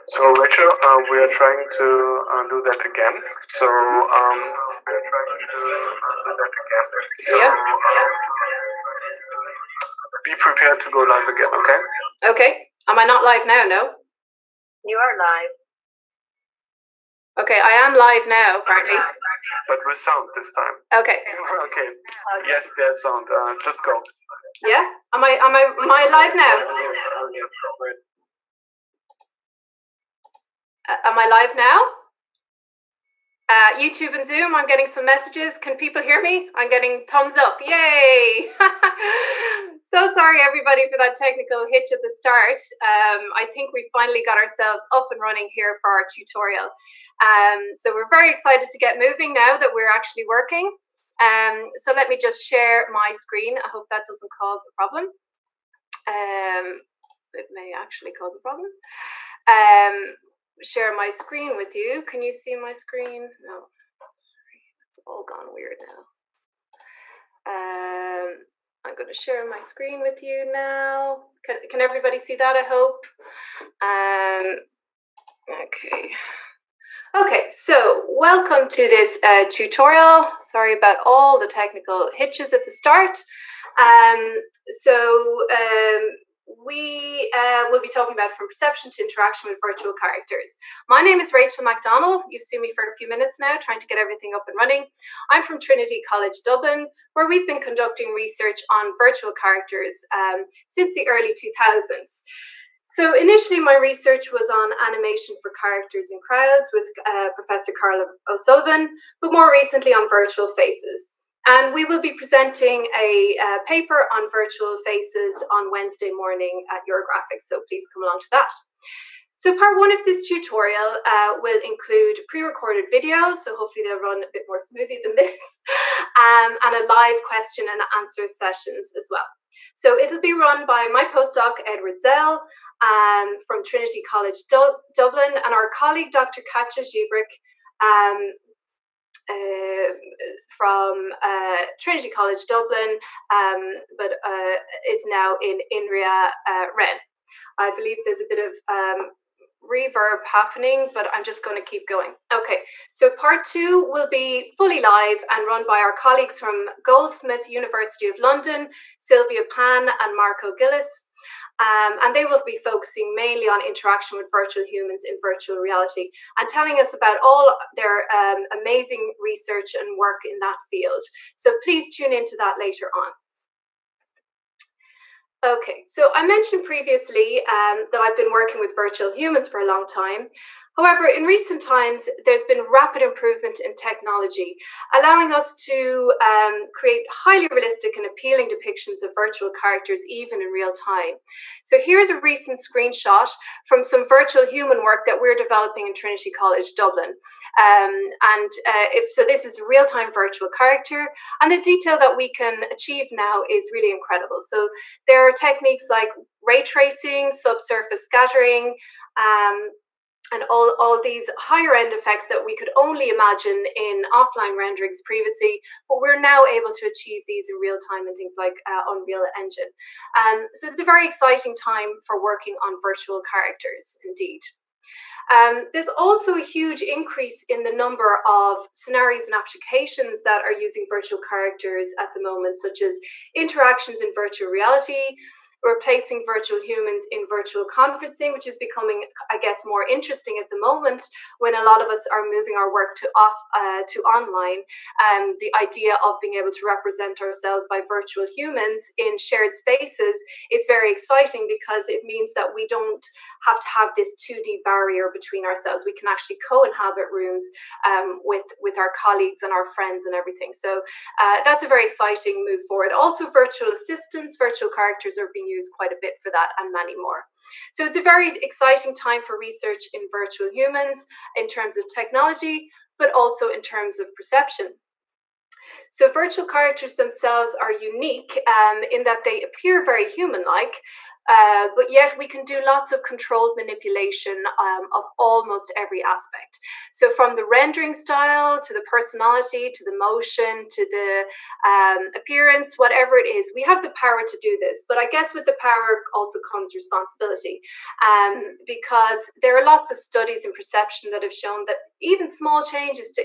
So Rachel, we are trying to do that again. So we're trying to do that again. So Yeah. Be prepared to go live again, okay? Okay. Am I not live now? No. You are live. Okay, I am live now, apparently. But with sound this time. Okay. Okay. Yes, there's sound. Just go. Yeah. Am I live now? Am I live now? YouTube and Zoom, I'm getting some messages. Can people hear me? I'm getting thumbs up. Yay! So sorry, everybody, for that technical hitch at the start. I think we finally got ourselves up and running here for our tutorial. So we're very excited to get moving now that we're actually working. So let me just share my screen. I hope that doesn't cause a problem. It may actually cause a problem. Share my screen with you. Can you see my screen? No, it's all gone weird now. I'm going to share my screen with you now. Can everybody see that? I hope. Okay, so welcome to this tutorial. Sorry about all the technical hitches at the start. We will be talking about from perception to interaction with virtual characters. My name is Rachel MacDonald. You've seen me for a few minutes now, trying to get everything up and running. I'm from Trinity College Dublin, where we've been conducting research on virtual characters since the early 2000s. So initially, my research was on animation for characters in crowds with Professor Carla O'Sullivan, but more recently on virtual faces. And we will be presenting a paper on virtual faces on Wednesday morning at Eurographics, so please come along to that. So part one of this tutorial will include pre-recorded videos, so hopefully they'll run a bit more smoothly than this, and a live question and answer sessions as well. So it'll be run by my postdoc, Edward Zell, from Trinity College Dublin, and our colleague, Dr. Katja Ziebrich, from Trinity College Dublin, but is now in INRIA Rennes. I believe there's a bit of reverb happening, but I'm just going to keep going. Okay, so part two will be fully live and run by our colleagues from Goldsmith University of London, Sylvia Pan and Marco Gillis. And they will be focusing mainly on interaction with virtual humans in virtual reality and telling us about all their amazing research and work in that field. So please tune into that later on. Okay, so I mentioned previously that I've been working with virtual humans for a long time. However, in recent times, there's been rapid improvement in technology, allowing us to create highly realistic and appealing depictions of virtual characters, even in real time. So here's a recent screenshot from some virtual human work that we're developing in Trinity College Dublin. So this is a real-time virtual character, and the detail that we can achieve now is really incredible. So there are techniques like ray tracing, subsurface scattering, and all these higher end effects that we could only imagine in offline renderings previously, but we're now able to achieve these in real time in things like Unreal Engine. So it's a very exciting time for working on virtual characters, indeed. There's also a huge increase in the number of scenarios and applications that are using virtual characters at the moment, such as interactions in virtual reality, replacing virtual humans in virtual conferencing, which is becoming, I guess, more interesting at the moment when a lot of us are moving our work to online. The idea of being able to represent ourselves by virtual humans in shared spaces is very exciting because it means that we don't have to have this 2D barrier between ourselves. We can actually co-inhabit rooms with our colleagues and our friends and everything. So that's a very exciting move forward. Also, virtual assistants, virtual characters are being used quite a bit for that, and many more. So it's a very exciting time for research in virtual humans in terms of technology, but also in terms of perception. So virtual characters themselves are unique in that they appear very human-like, but yet we can do lots of controlled manipulation of almost every aspect. So from the rendering style to the personality to the motion to the appearance, whatever it is, we have the power to do this. But I guess with the power also comes responsibility, because there are lots of studies in perception that have shown that even small changes to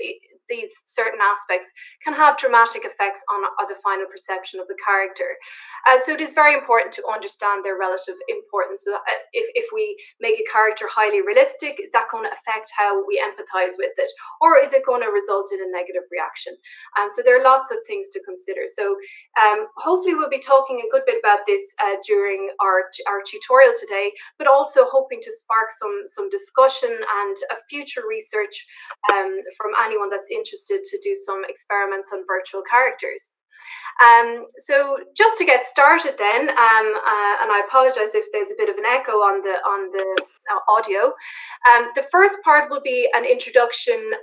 these certain aspects can have dramatic effects on the final perception of the character. So it is very important to understand their relative importance. So if we make a character highly realistic, is that going to affect how we empathize with it? Or is it going to result in a negative reaction? So there are lots of things to consider. So hopefully we'll be talking a good bit about this during our tutorial today, but also hoping to spark some discussion and future research from anyone that's interested to do some experiments on virtual characters. So just to get started then, and I apologize if there's a bit of an echo on the audio. The first part will be an introduction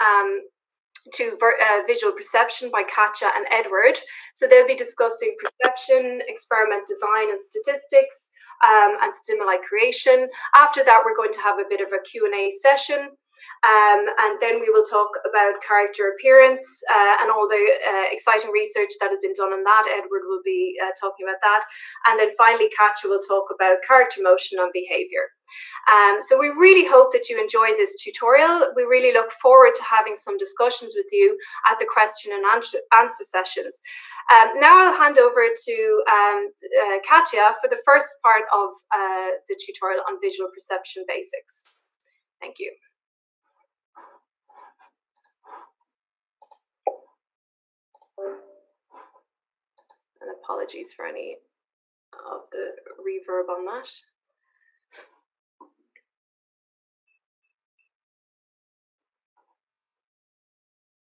to visual perception by Katja and Edward. So they'll be discussing perception, experiment design and statistics, and stimuli creation. After that, we're going to have a bit of a Q&A session. And then we will talk about character appearance and all the exciting research that has been done on that. Edward will be talking about that. And then finally, Katja will talk about character motion and behavior. So we really hope that you enjoy this tutorial. We really look forward to having some discussions with you at the question and answer sessions. Now I'll hand over to Katja for the first part of the tutorial on visual perception basics. Thank you. And apologies for any of the reverb on that.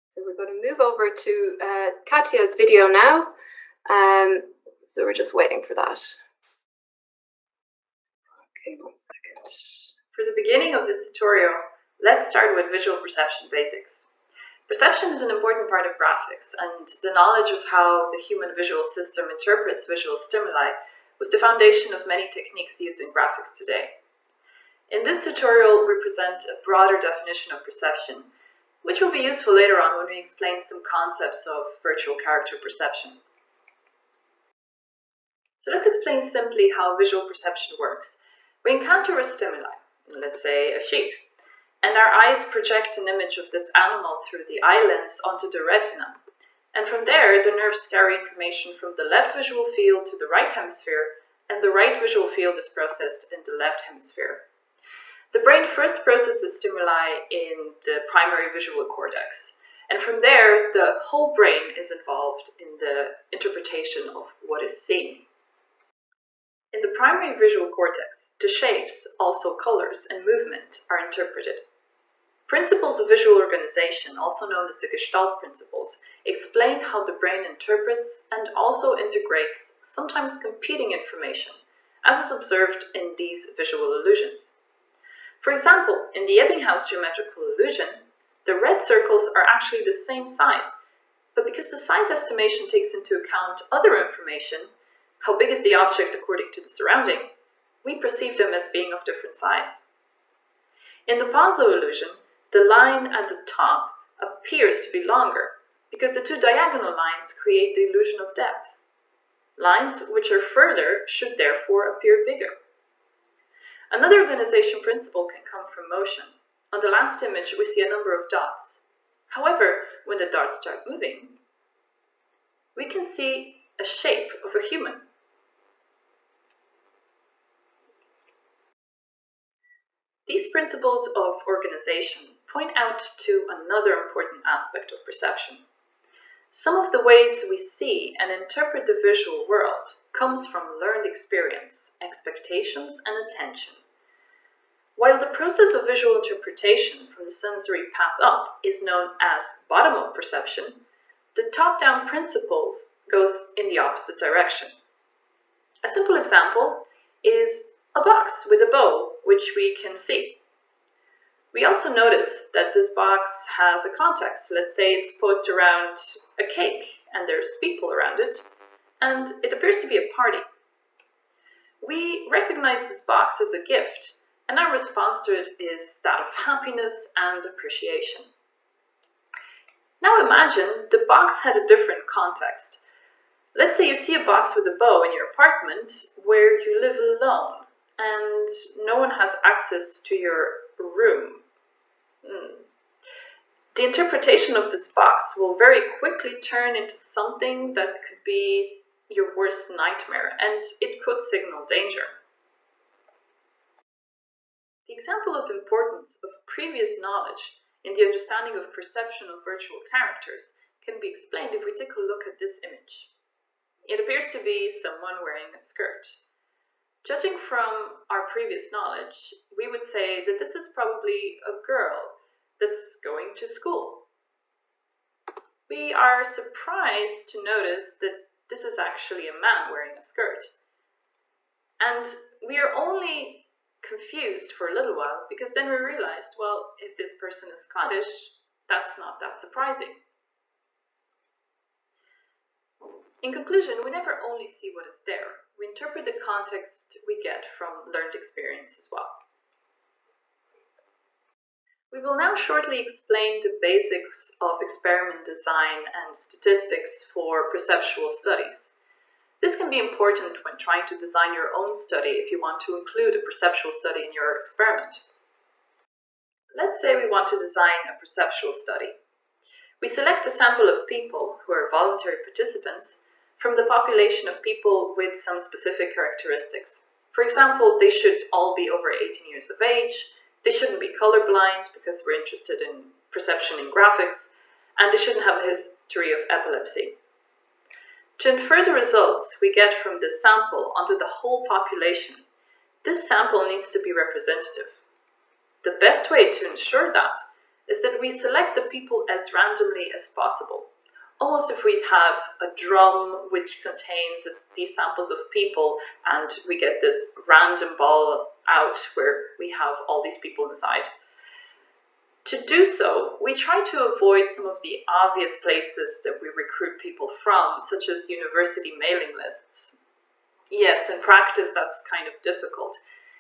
So we're going to move over to Katja's video now. So we're just waiting for that. Okay, 1 second. For the beginning of this tutorial, let's start with visual perception basics. Perception is an important part of graphics, and the knowledge of how the human visual system interprets visual stimuli was the foundation of many techniques used in graphics today. In this tutorial, we present a broader definition of perception, which will be useful later on when we explain some concepts of virtual character perception. So let's explain simply how visual perception works. We encounter a stimuli, let's say a sheep, and our eyes project an image of this animal through the eye lens onto the retina. And from there, the nerves carry information from the left visual field to the right hemisphere, and the right visual field is processed in the left hemisphere. The brain first processes stimuli in the primary visual cortex, and from there, the whole brain is involved in the interpretation of what is seen. In the primary visual cortex, the shapes, also colors and movement, are interpreted. Principles of visual organization, also known as the Gestalt principles, explain how the brain interprets and also integrates sometimes competing information, as is observed in these visual illusions. For example, in the Ebbinghaus geometrical illusion, the red circles are actually the same size, but because the size estimation takes into account other information, how big is the object according to the surrounding, we perceive them as being of different size. In the Paso illusion, the line at the top appears to be longer because the two diagonal lines create the illusion of depth. Lines which are further should therefore appear bigger. Another organization principle can come from motion. On the last image, we see a number of dots. However, when the dots start moving, we can see a shape of a human. These principles of organization point out to another important aspect of perception. Some of the ways we see and interpret the visual world comes from learned experience, expectations, and attention. While the process of visual interpretation from the sensory path up is known as bottom-up perception, the top-down principles goes in the opposite direction. A simple example is a box with a bow, which we can see. We also notice that this box has a context. Let's say it's put around a cake and there's people around it, and it appears to be a party. we recognize this box as a gift, and our response to it is that of happiness and appreciation. Now imagine the box had a different context. Let's say you see a box with a bow in your apartment where you live alone and no one has access to your room. The interpretation of this box will very quickly turn into something that could be your worst nightmare, and it could signal danger. The example of importance of previous knowledge in the understanding of perception of virtual characters can be explained if we take a look at this image. It appears to be someone wearing a skirt. Judging from our previous knowledge, we would say that this is probably a girl that's going to school. We are surprised to notice that this is actually a man wearing a skirt. And we are only confused for a little while because then we realized, well, if this person is Scottish, that's not that surprising. In conclusion, we never only see what is there, we interpret the context we get from learned experience as well. We will now shortly explain the basics of experiment design and statistics for perceptual studies. This can be important when trying to design your own study if you want to include a perceptual study in your experiment. Let's say we want to design a perceptual study. We select a sample of people who are voluntary participants from the population of people with some specific characteristics. For example, they should all be over 18 years of age, they shouldn't be colorblind because we're interested in perception in graphics, and they shouldn't have a history of epilepsy. To infer the results we get from this sample onto the whole population, this sample needs to be representative. The best way to ensure that is that we select the people as randomly as possible. Almost if we have a drum which contains these samples of people and we get this random ball out where we have all these people inside. To do so, we try to avoid some of the obvious places that we recruit people from, such as university mailing lists. Yes, in practice that's kind of difficult.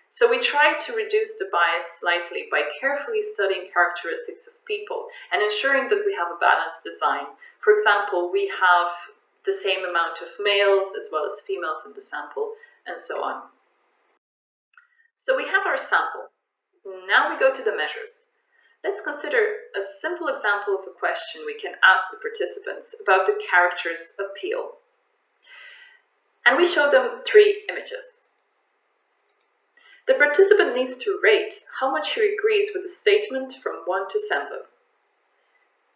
So we try to reduce the bias slightly by carefully studying characteristics of people and ensuring that we have a balanced design. For example, we have the same amount of males as well as females in the sample, and so on. So we have our sample. Now we go to the measures. Let's consider a simple example of a question we can ask the participants about the character's appeal. And we show them 3 images. The participant needs to rate how much he agrees with the statement from 1 to 7.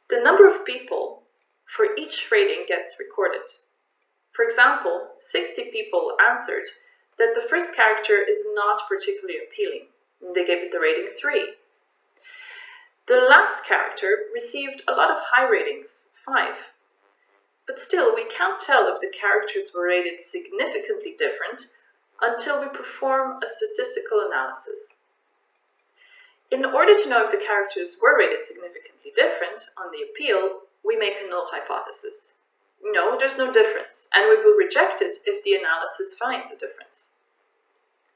The number of people for each rating gets recorded. For example, 60 people answered that the first character is not particularly appealing. They gave it the rating 3. The last character received a lot of high ratings, 5. But still, we can't tell if the characters were rated significantly different until we perform a statistical analysis. In order to know if the characters were rated significantly different on the appeal, we make a null hypothesis. No, there's no difference, and we will reject it if the analysis finds a difference.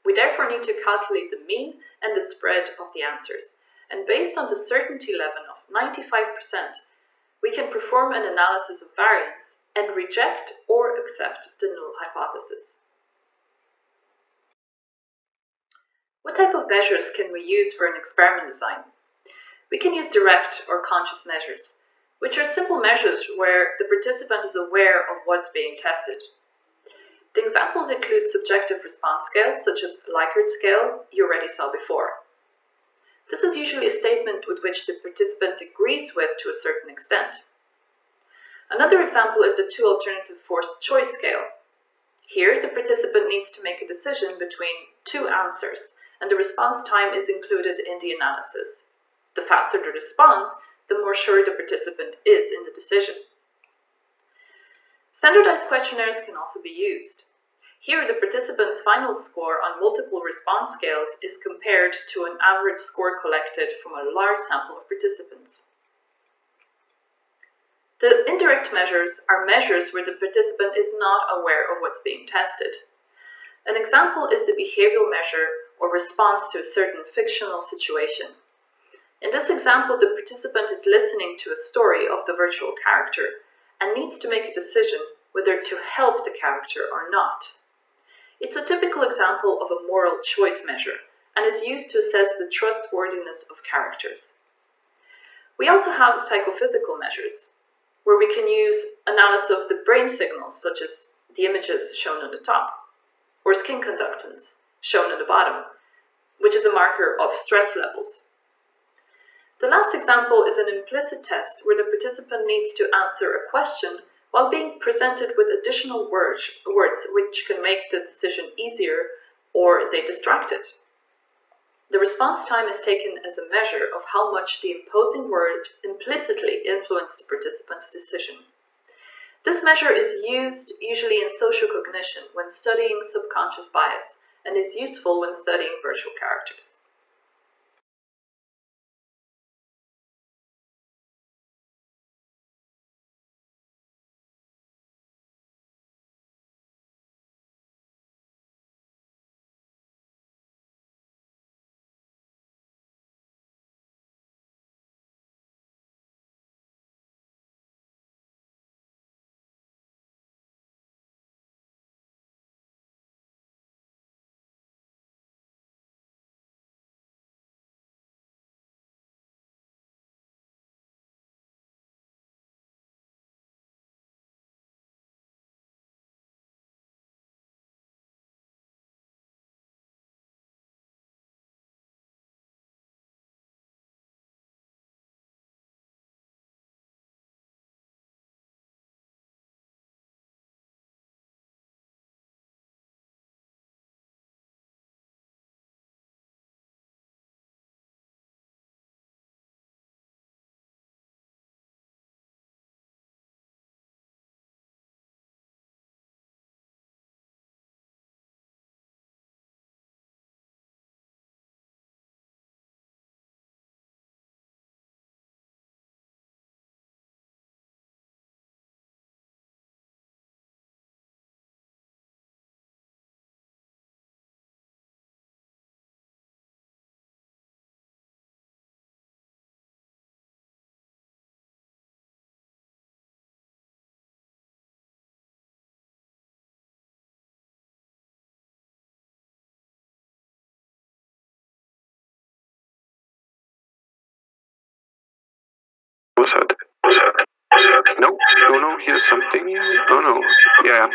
We therefore need to calculate the mean and the spread of the answers, and based on the certainty level of 95%, we can perform an analysis of variance and reject or accept the null hypothesis. What type of measures can we use for an experiment design? We can use direct or conscious measures, which are simple measures where the participant is aware of what's being tested. The examples include subjective response scales, such as Likert scale you already saw before. This is usually a statement with which the participant agrees with to a certain extent. Another example is the 2 alternative forced choice scale. Here, the participant needs to make a decision between 2 answers, and the response time is included in the analysis. The faster the response, the more sure the participant is in the decision. Standardized questionnaires can also be used. Here, the participant's final score on multiple response scales is compared to an average score collected from a large sample of participants. The indirect measures are measures where the participant is not aware of what's being tested. An example is the behavioral measure or response to a certain fictional situation. In this example, the participant is listening to a story of the virtual character and needs to make a decision whether to help the character or not. It's a typical example of a moral choice measure and is used to assess the trustworthiness of characters. We also have psychophysical measures, where we can use analysis of the brain signals, such as the images shown on the top, or skin conductance, shown on the bottom, which is a marker of stress levels. The last example is an implicit test where the participant needs to answer a question while being presented with additional words which can make the decision easier or they distract it. The response time is taken as a measure of how much the imposing word implicitly influenced the participant's decision. This measure is used usually in social cognition when studying subconscious bias and is useful when studying virtual characters. What's that? No, no, here's something. Oh no, yeah.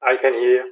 I can hear you.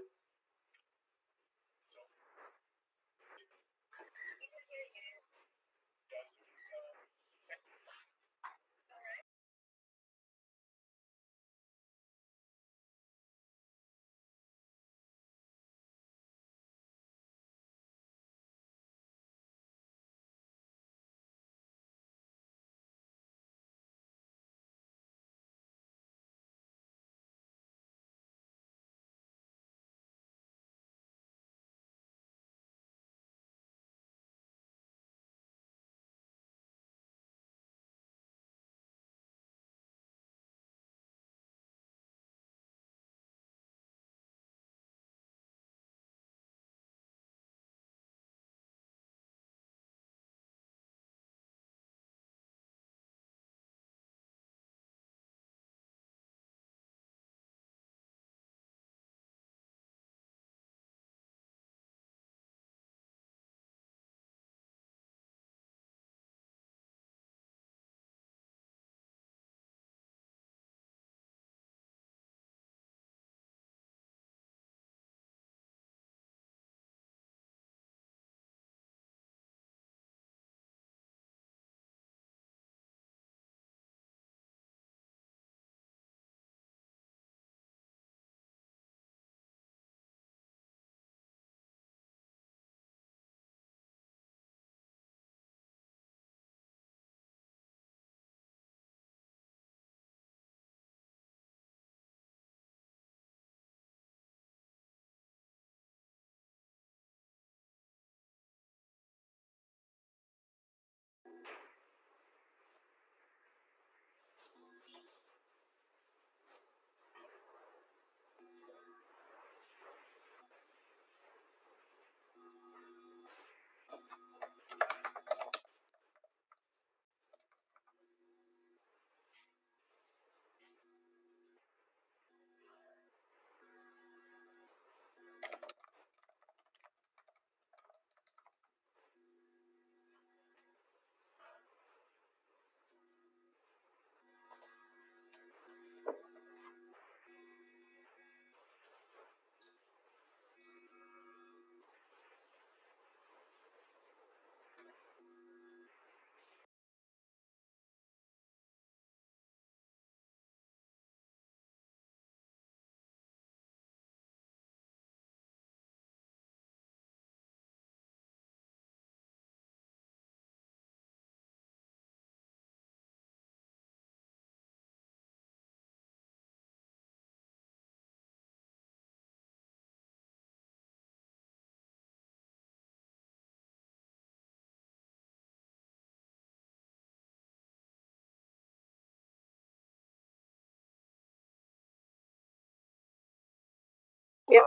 Yep.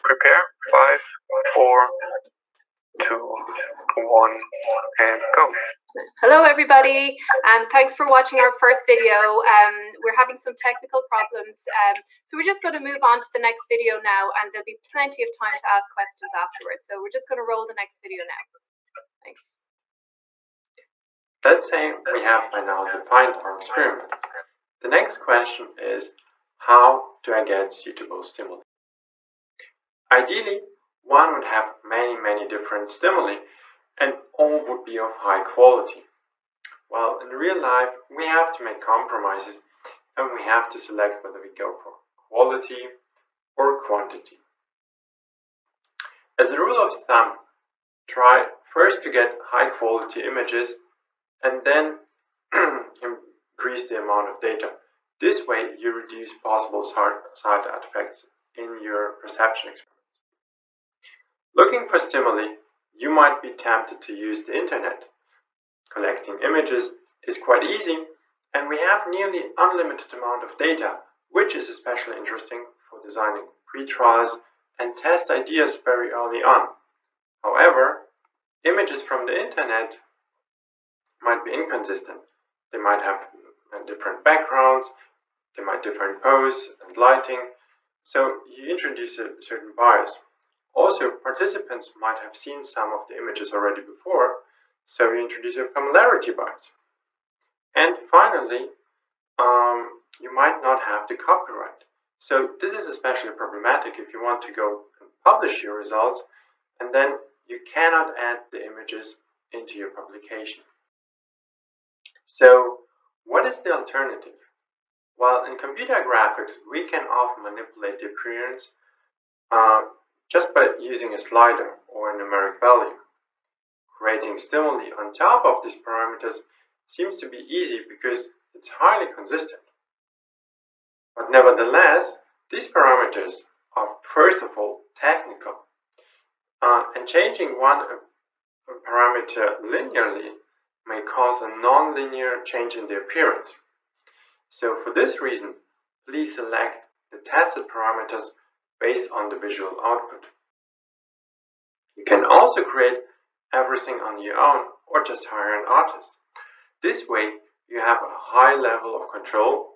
Prepare. 5, 4, 2, 1, and go. Hello everybody, and thanks for watching our first video. We're having some technical problems, so we're just going to move on to the next video now, and there'll be plenty of time to ask questions afterwards. So we're just going to roll the next video now. Thanks. Let's say we have by now defined our experiment. The next question is, how do I get suitable stimuli? Ideally, one would have many different stimuli, and all would be of high quality. Well, in real life, we have to make compromises, and we have to select whether we go for quality or quantity. As a rule of thumb, try first to get high quality images and then increase the amount of data. This way you reduce possible side effects in your perception experiments. Looking for stimuli, you might be tempted to use the internet. Collecting images is quite easy, and we have nearly unlimited amount of data, which is especially interesting for designing pre-trials and test ideas very early on. However, images from the internet might be inconsistent. They might have different backgrounds, they might differ in pose and lighting, so you introduce a certain bias. Also, participants might have seen some of the images already before, so you introduce a familiarity bias. And finally, you might not have the copyright. So this is especially problematic if you want to go and publish your results, and then you cannot add the images into your publication. So what is the alternative? Well, in computer graphics, we can often manipulate the appearance just by using a slider or a numeric value. Creating stimuli on top of these parameters seems to be easy because it's highly consistent. But nevertheless, these parameters are first of all technical, and changing one parameter linearly may cause a non-linear change in the appearance. So for this reason, please select the tested parameters based on the visual output. You can also create everything on your own or just hire an artist. This way you have a high level of control,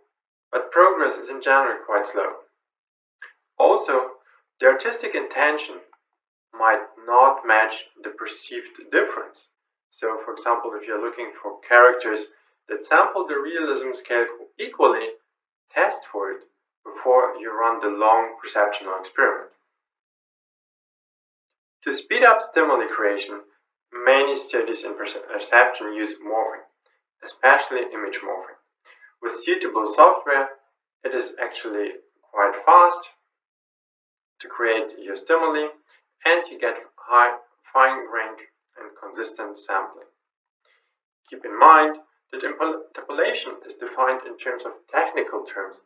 but progress is in general quite slow. Also, the artistic intention might not match the perceived difference. So for example, if you're looking for characters that sample the realism scale equally, test for it before you run the long perceptual experiment. To speed up stimuli creation, many studies in perception use morphing, especially image morphing. With suitable software, it is actually quite fast to create your stimuli, and you get high fine-grained and consistent sampling. Keep in mind that interpolation is defined in terms of technical terms,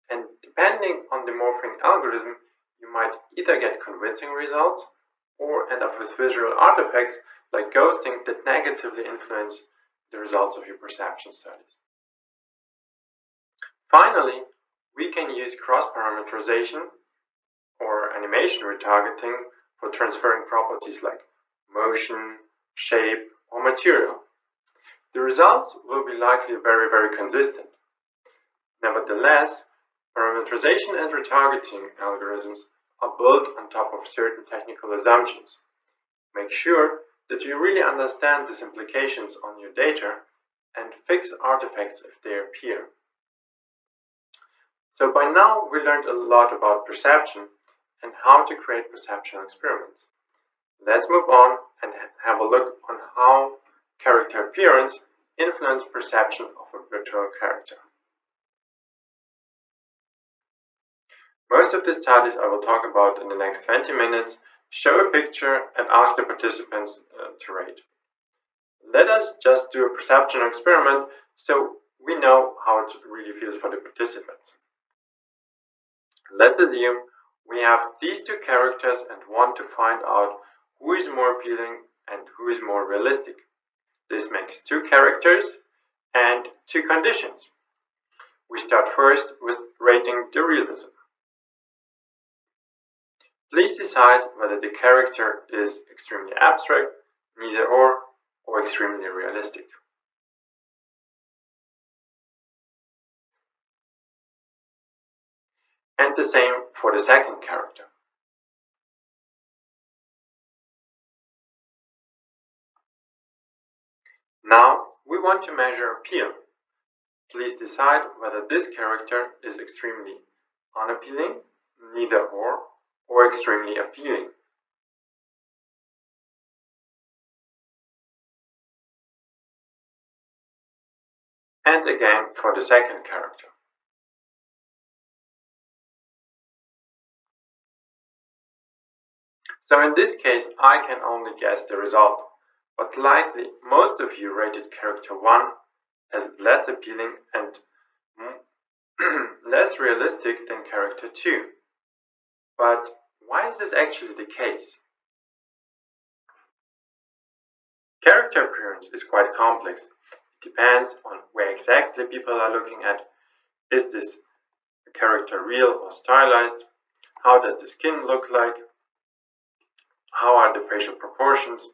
and depending on the morphing algorithm, you might either get convincing results or end up with visual artifacts like ghosting that negatively influence the results of your perception studies. Finally, we can use cross-parameterization or animation retargeting for transferring properties like motion, shape, or material. The results will be likely very consistent. Nevertheless, parameterization and retargeting algorithms are built on top of certain technical assumptions. Make sure that you really understand these implications on your data and fix artifacts if they appear. So by now we learned a lot about perception and how to create perceptual experiments. Let's move on and have a look on how character appearance influences perception of a virtual character. Most of the studies I will talk about in the next 20 minutes show a picture and ask the participants to rate. Let us just do a perception experiment so we know how it really feels for the participants. Let's assume we have these two characters and want to find out who is more appealing and who is more realistic. This makes two characters and two conditions. We start first with rating the realism. Please decide whether the character is extremely abstract, neither or extremely realistic. And the same for the second character. Now we want to measure appeal. Please decide whether this character is extremely unappealing, neither or extremely appealing. And again for the second character. So in this case, I can only guess the result, but likely most of you rated character 1 as less appealing and less realistic than character 2. But why is this actually the case? Character appearance is quite complex. It depends on where exactly people are looking at. Is this character real or stylized? How does the skin look like? How are the facial proportions?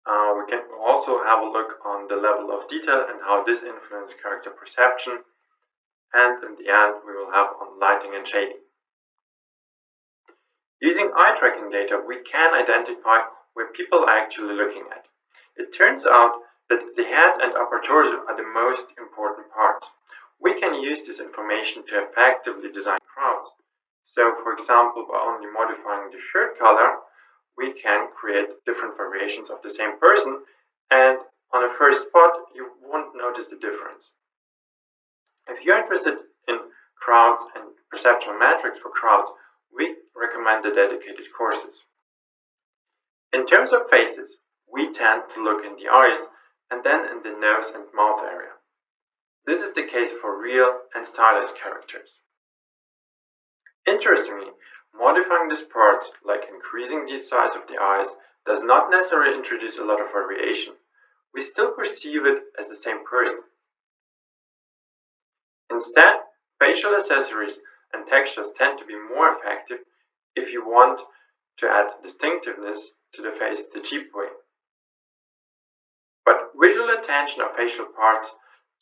We can also have a look on the level of detail and how this influences character perception. And in the end, we will have on lighting and shading. Using eye tracking data, we can identify where people are actually looking at. It turns out that the head and upper torso are the most important parts. We can use this information to effectively design crowds. So, for example, by only modifying the shirt color, we can create different variations of the same person, and on a first spot, you won't notice the difference. If you're interested in crowds and perceptual metrics for crowds, we recommend the dedicated courses. In terms of faces, we tend to look in the eyes and then in the nose and mouth area. This is the case for real and stylized characters. Interestingly, modifying these parts, like increasing the size of the eyes, does not necessarily introduce a lot of variation. We still perceive it as the same person. Instead, facial accessories and textures tend to be more effective if you want to add distinctiveness to the face the cheap way. But visual attention of facial parts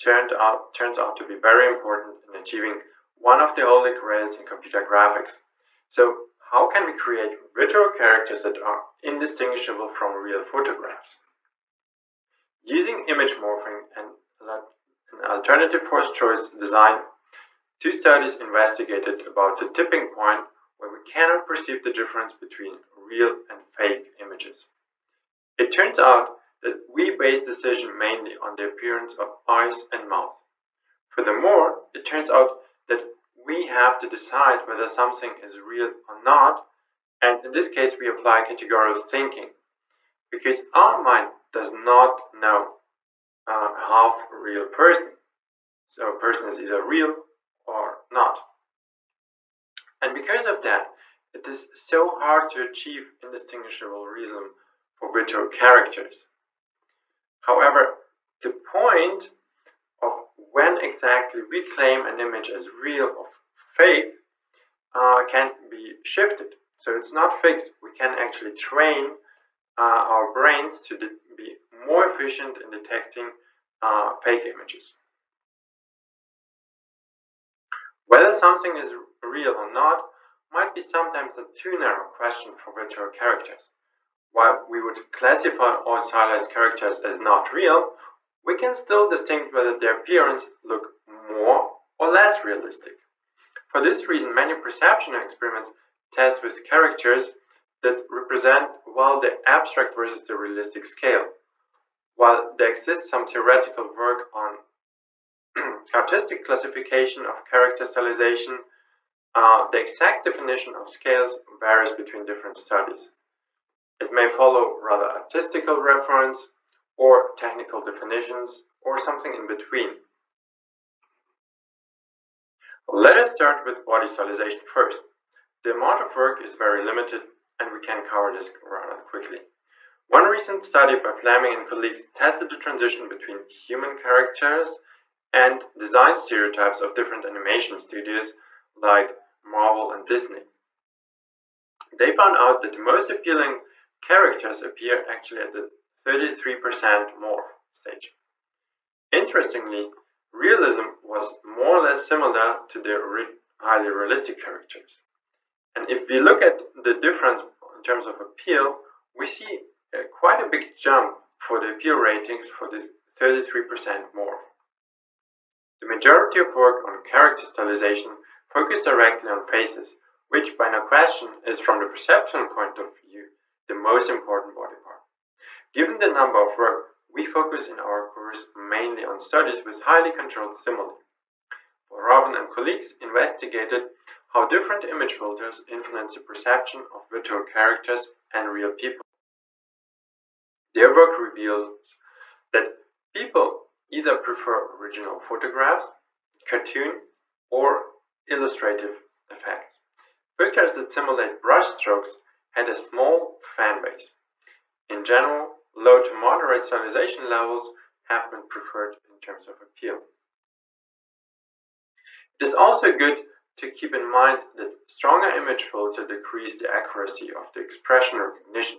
turns out to be very important in achieving one of the holy grails in computer graphics. So, how can we create virtual characters that are indistinguishable from real photographs? Using image morphing and an alternative forced choice design, 2 studies investigated about the tipping point where we cannot perceive the difference between real and fake images. It turns out that we base decision mainly on the appearance of eyes and mouth. Furthermore, it turns out that we have to decide whether something is real or not, and in this case we apply categorical thinking, because our mind does not know half a real person. So a person is either real or not. And because of that, it is so hard to achieve indistinguishable realism for virtual characters. However, the point of when exactly we claim an image as real or fake can be shifted. So it's not fixed. We can actually train our brains to be more efficient in detecting fake images. Whether something is real or not might be sometimes a too narrow question for virtual characters. While we would classify all stylized characters as not real, we can still distinguish whether their appearance look more or less realistic. For this reason, many perception experiments test with characters that represent well the abstract versus the realistic scale. While there exists some theoretical work on artistic classification of character stylization, the exact definition of scales varies between different studies. It may follow rather artistical reference or technical definitions or something in between. Let us start with body stylization first. The amount of work is very limited and we can cover this rather quickly. One recent study by Fleming and colleagues tested the transition between human characters and design stereotypes of different animation studios like Marvel and Disney. They found out that the most appealing characters appear actually at the 33% morph stage. Interestingly, realism was more or less similar to the highly realistic characters. And if we look at the difference in terms of appeal, we see quite a big jump for the appeal ratings for the 33% morph. The majority of work on character stylization focused directly on faces, which by no question is from the perception point of view the most important body part. Given the number of work, we focus in our course mainly on studies with highly controlled stimuli. Robin and colleagues investigated how different image filters influence the perception of virtual characters and real people. Their work reveals that people either prefer original photographs, cartoon, or illustrative effects. Filters that simulate brushstrokes had a small fan base. In general, low to moderate stylization levels have been preferred in terms of appeal. It is also good to keep in mind that stronger image filters decrease the accuracy of the expression recognition.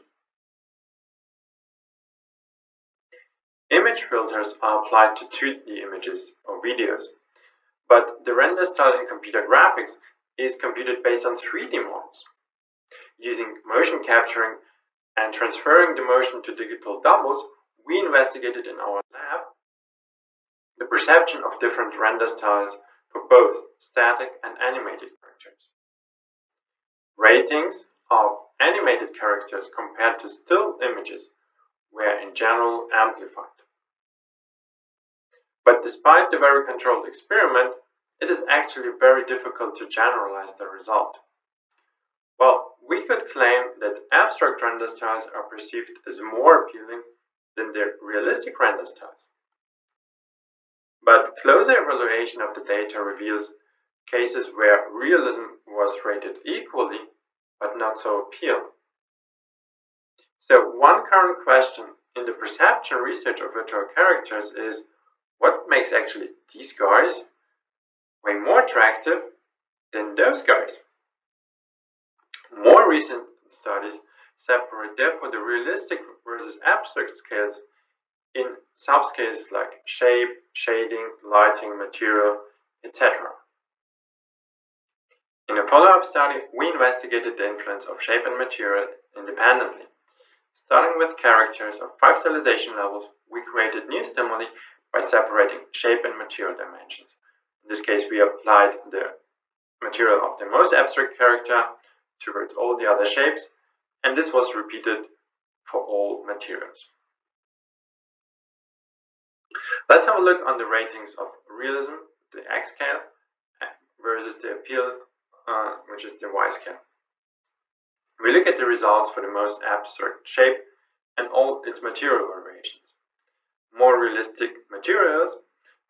Image filters are applied to 2D images or videos, but the render style in computer graphics is computed based on 3D models. Using motion capturing and transferring the motion to digital doubles, we investigated in our lab the perception of different render styles for both static and animated characters. Ratings of animated characters compared to still images were in general amplified. But despite the very controlled experiment, it is actually very difficult to generalize the result. Well, we could claim that abstract render styles are perceived as more appealing than the realistic render styles. But closer evaluation of the data reveals cases where realism was rated equally, but not so appealing. So one current question in the perception research of virtual characters is, what makes actually these guys way more attractive than those guys? More recent studies separate therefore the realistic versus abstract scales in subscales like shape, shading, lighting, material, etc. In a follow-up study, we investigated the influence of shape and material independently. Starting with characters of 5 stylization levels, we created new stimuli by separating shape and material dimensions. In this case, we applied the material of the most abstract character towards all the other shapes, and this was repeated for all materials. Let's have a look on the ratings of realism, the X scale, versus the appeal, which is the Y scale. We look at the results for the most abstract shape and all its material variations. More realistic materials,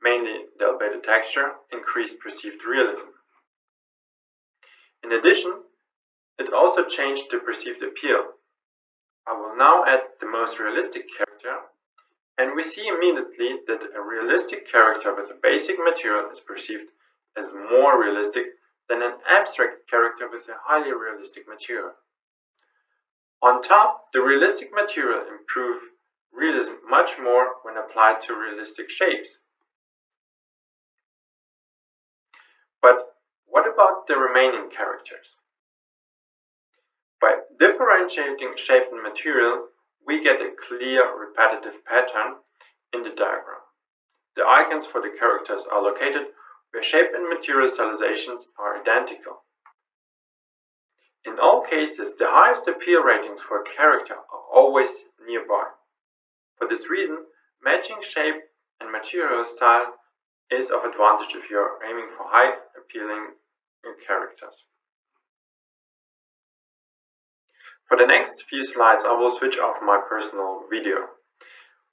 mainly the albedo texture, increased perceived realism. In addition, it also changed the perceived appeal. I will now add the most realistic character, and we see immediately that a realistic character with a basic material is perceived as more realistic than an abstract character with a highly realistic material. On top, the realistic material improves realism much more when applied to realistic shapes. But what about the remaining characters? By differentiating shape and material, we get a clear repetitive pattern in the diagram. The icons for the characters are located where shape and material stylizations are identical. In all cases, the highest appeal ratings for a character are always nearby. For this reason, matching shape and material style is of advantage if you are aiming for high appealing characters. For the next few slides, I will switch off my personal video.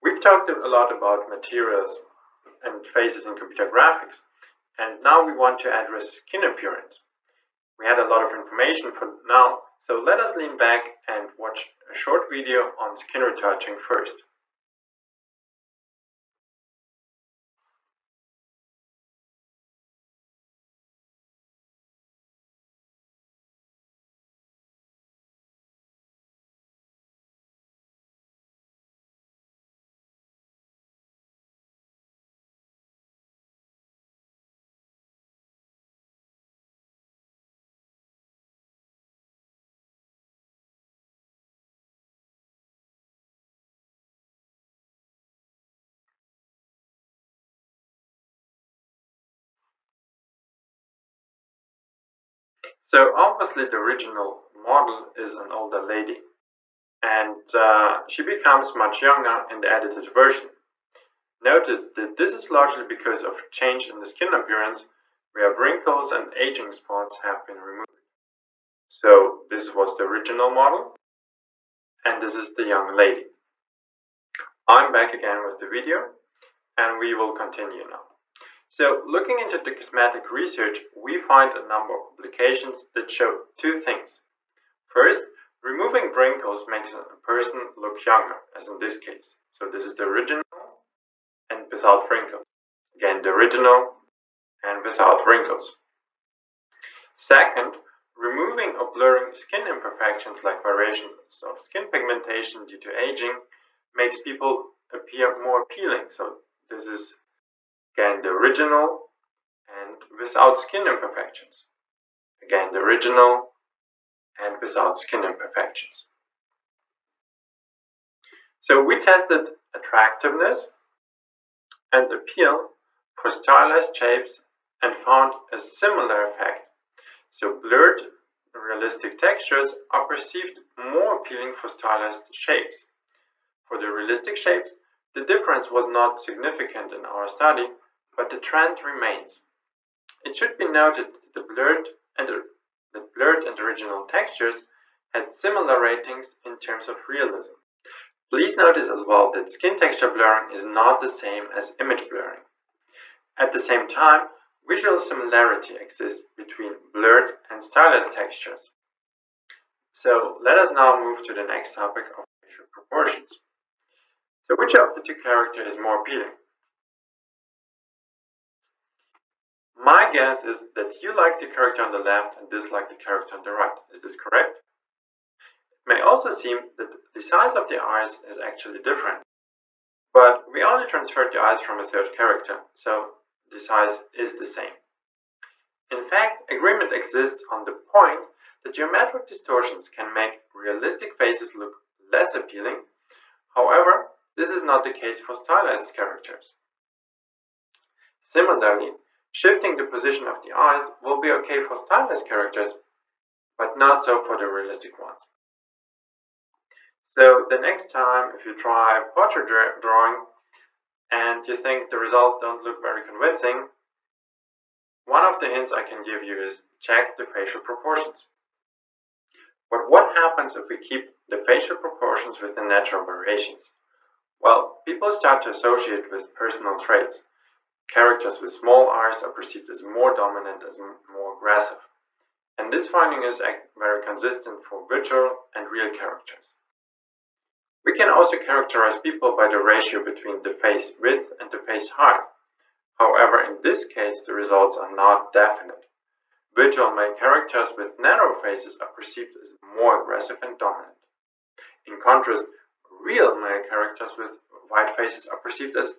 We've talked a lot about materials and faces in computer graphics, and now we want to address skin appearance. We had a lot of information for now, so let us lean back and watch a short video on skin retouching first. So obviously the original model is an older lady, and she becomes much younger in the edited version. Notice that this is largely because of change in the skin appearance, where wrinkles and aging spots have been removed. So this was the original model, and this is the young lady. I'm back again with the video, and we will continue now. So looking into the cosmetic research, we find a number of publications that show two things. First, removing wrinkles makes a person look younger, as in this case. So this is the original and without wrinkles. Again, the original and without wrinkles. Second, removing or blurring skin imperfections like variations of skin pigmentation due to aging makes people appear more appealing. So this is again the original and without skin imperfections. Again the original and without skin imperfections. So we tested attractiveness and appeal for stylized shapes and found a similar effect. So blurred, realistic textures are perceived more appealing for stylized shapes. For the realistic shapes, the difference was not significant in our study, but the trend remains. It should be noted that the blurred and original textures had similar ratings in terms of realism. Please notice as well that skin texture blurring is not the same as image blurring. At the same time, visual similarity exists between blurred and stylized textures. So let us now move to the next topic of facial proportions. So which of the two characters is more appealing? My guess is that you like the character on the left and dislike the character on the right. Is this correct? It may also seem that the size of the eyes is actually different. But we only transferred the eyes from a third character, so the size is the same. In fact, agreement exists on the point that geometric distortions can make realistic faces look less appealing. However, this is not the case for stylized characters. Similarly, shifting the position of the eyes will be okay for stylized characters, but not so for the realistic ones. So the next time if you try portrait drawing and you think the results don't look very convincing, one of the hints I can give you is check the facial proportions. But what happens if we keep the facial proportions within natural variations? Well, people start to associate with personal traits. Characters with small eyes are perceived as more dominant, as more aggressive. And this finding is very consistent for virtual and real characters. We can also characterize people by the ratio between the face width and the face height. However, in this case, the results are not definite. Virtual male characters with narrow faces are perceived as more aggressive and dominant. In contrast, real male characters with wide faces are perceived as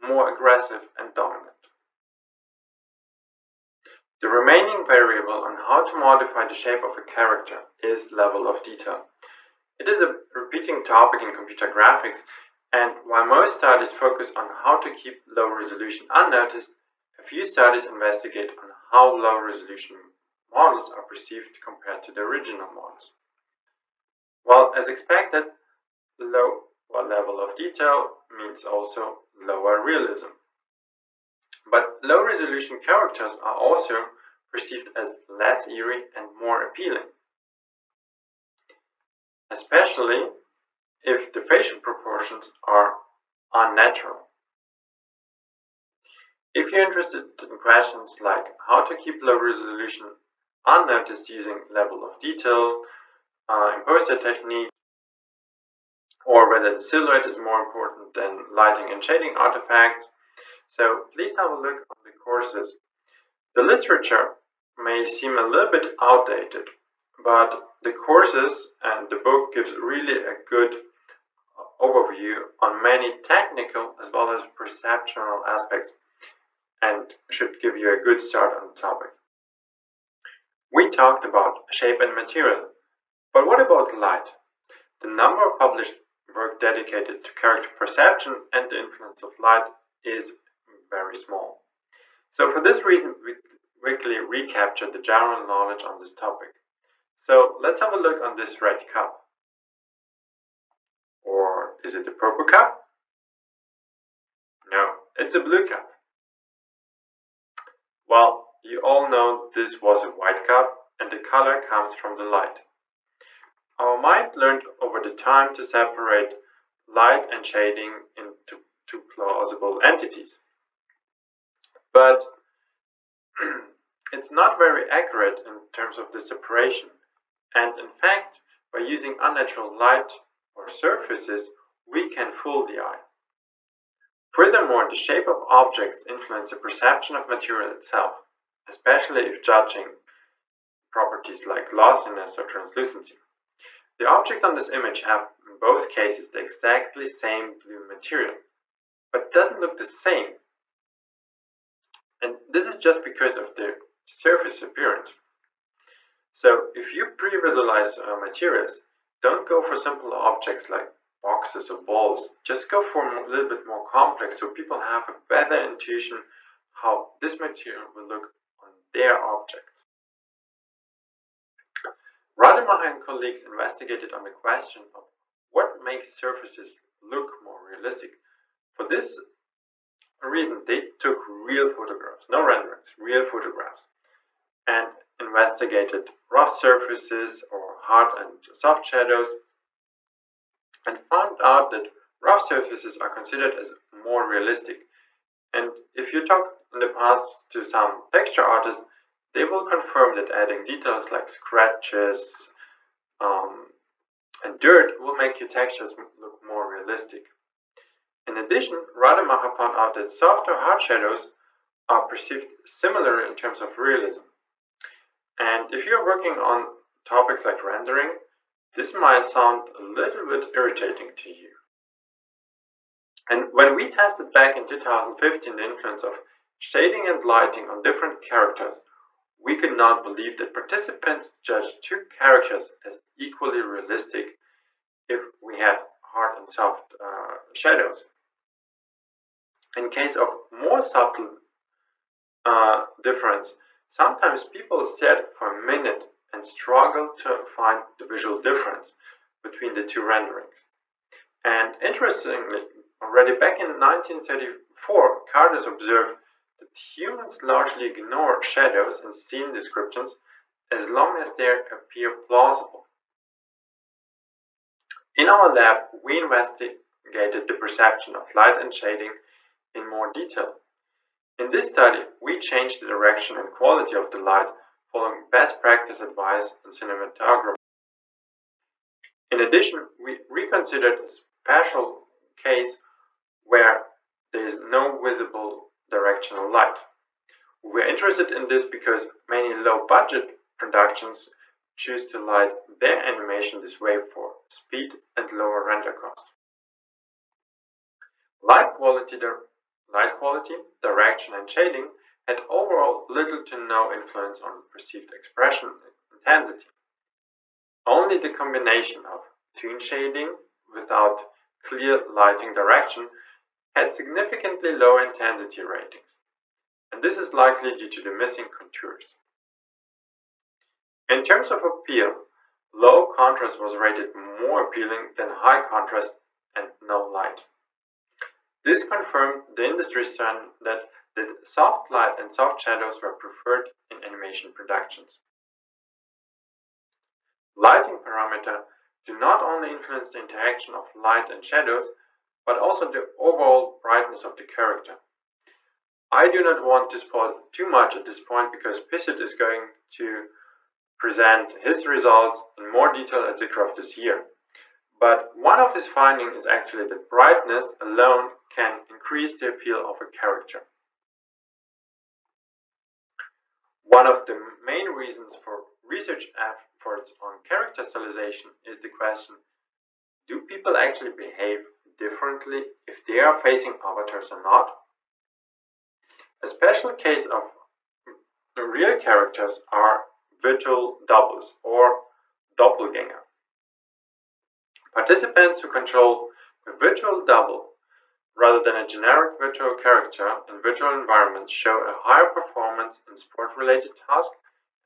more aggressive and dominant. The remaining variable on how to modify the shape of a character is level of detail. It is a repeating topic in computer graphics, and while most studies focus on how to keep low resolution unnoticed, a few studies investigate on how low resolution models are perceived compared to the original models. Well, as expected, low level of detail means also lower realism. But low resolution characters are also perceived as less eerie and more appealing, especially if the facial proportions are unnatural. If you're interested in questions like how to keep low resolution unnoticed using level of detail, imposter technique, or whether the silhouette is more important than lighting and shading artifacts, so please have a look on the courses. The literature may seem a little bit outdated, but the courses and the book gives really a good overview on many technical as well as perceptual aspects and should give you a good start on the topic. We talked about shape and material, but what about light? The number of published work dedicated to character perception and the influence of light is very small. So for this reason, we quickly recaptured the general knowledge on this topic. So let's have a look on this red cup. Or is it a purple cup? No, it's a blue cup. Well, you all know this was a white cup and the color comes from the light. Our mind learned over the time to separate light and shading into two plausible entities. But it's not very accurate in terms of the separation. And in fact, by using unnatural light or surfaces, we can fool the eye. Furthermore, the shape of objects influence the perception of material itself, especially if judging properties like glossiness or translucency. The objects on this image have, in both cases, the exactly same blue material, but it doesn't look the same. And this is just because of the surface appearance. So if you pre-visualize materials, don't go for simple objects like boxes or balls. Just go for a little bit more complex so people have a better intuition how this material will look on their objects. Rademacher and colleagues investigated on the question of what makes surfaces look more realistic. For this reason, they took real photographs, no renderings, real photographs, and investigated rough surfaces or hard and soft shadows, and found out that rough surfaces are considered as more realistic. And if you talk in the past to some texture artists, they will confirm that adding details like scratches and dirt will make your textures look more realistic. In addition, Rademacher found out that soft or hard shadows are perceived similar in terms of realism. And if you're working on topics like rendering, this might sound a little bit irritating to you. And when we tested back in 2015 the influence of shading and lighting on different characters, we could not believe that participants judged two characters as equally realistic if we had hard and soft shadows. In case of more subtle difference, sometimes people stared for a minute and struggled to find the visual difference between the two renderings. And interestingly, already back in 1934, Cardes observed that humans largely ignore shadows in scene descriptions as long as they appear plausible. In our lab, we investigated the perception of light and shading in more detail. In this study, we changed the direction and quality of the light following best practice advice in cinematography. In addition, we reconsidered a special case where there is no visible directional light. We were interested in this because many low-budget productions choose to light their animation this way for speed and lower render costs. Light quality, direction, and shading had overall little to no influence on perceived expression intensity. Only the combination of toon shading without clear lighting direction had significantly lower intensity ratings, and this is likely due to the missing contours. In terms of appeal, low contrast was rated more appealing than high contrast and no light. This confirmed the industry standard that soft light and soft shadows were preferred in animation productions. Lighting parameters do not only influence the interaction of light and shadows, but also the overall brightness of the character. I do not want to spoil too much at this point because Pissett is going to present his results in more detail at SIGGRAPH this year. But one of his findings is actually that brightness alone can increase the appeal of a character. One of the main reasons for research efforts on character stylization is the question, do people actually behave differently if they are facing avatars or not? A special case of real characters are virtual doubles or doppelganger. Participants who control a virtual double rather than a generic virtual character in virtual environments show a higher performance in sport-related tasks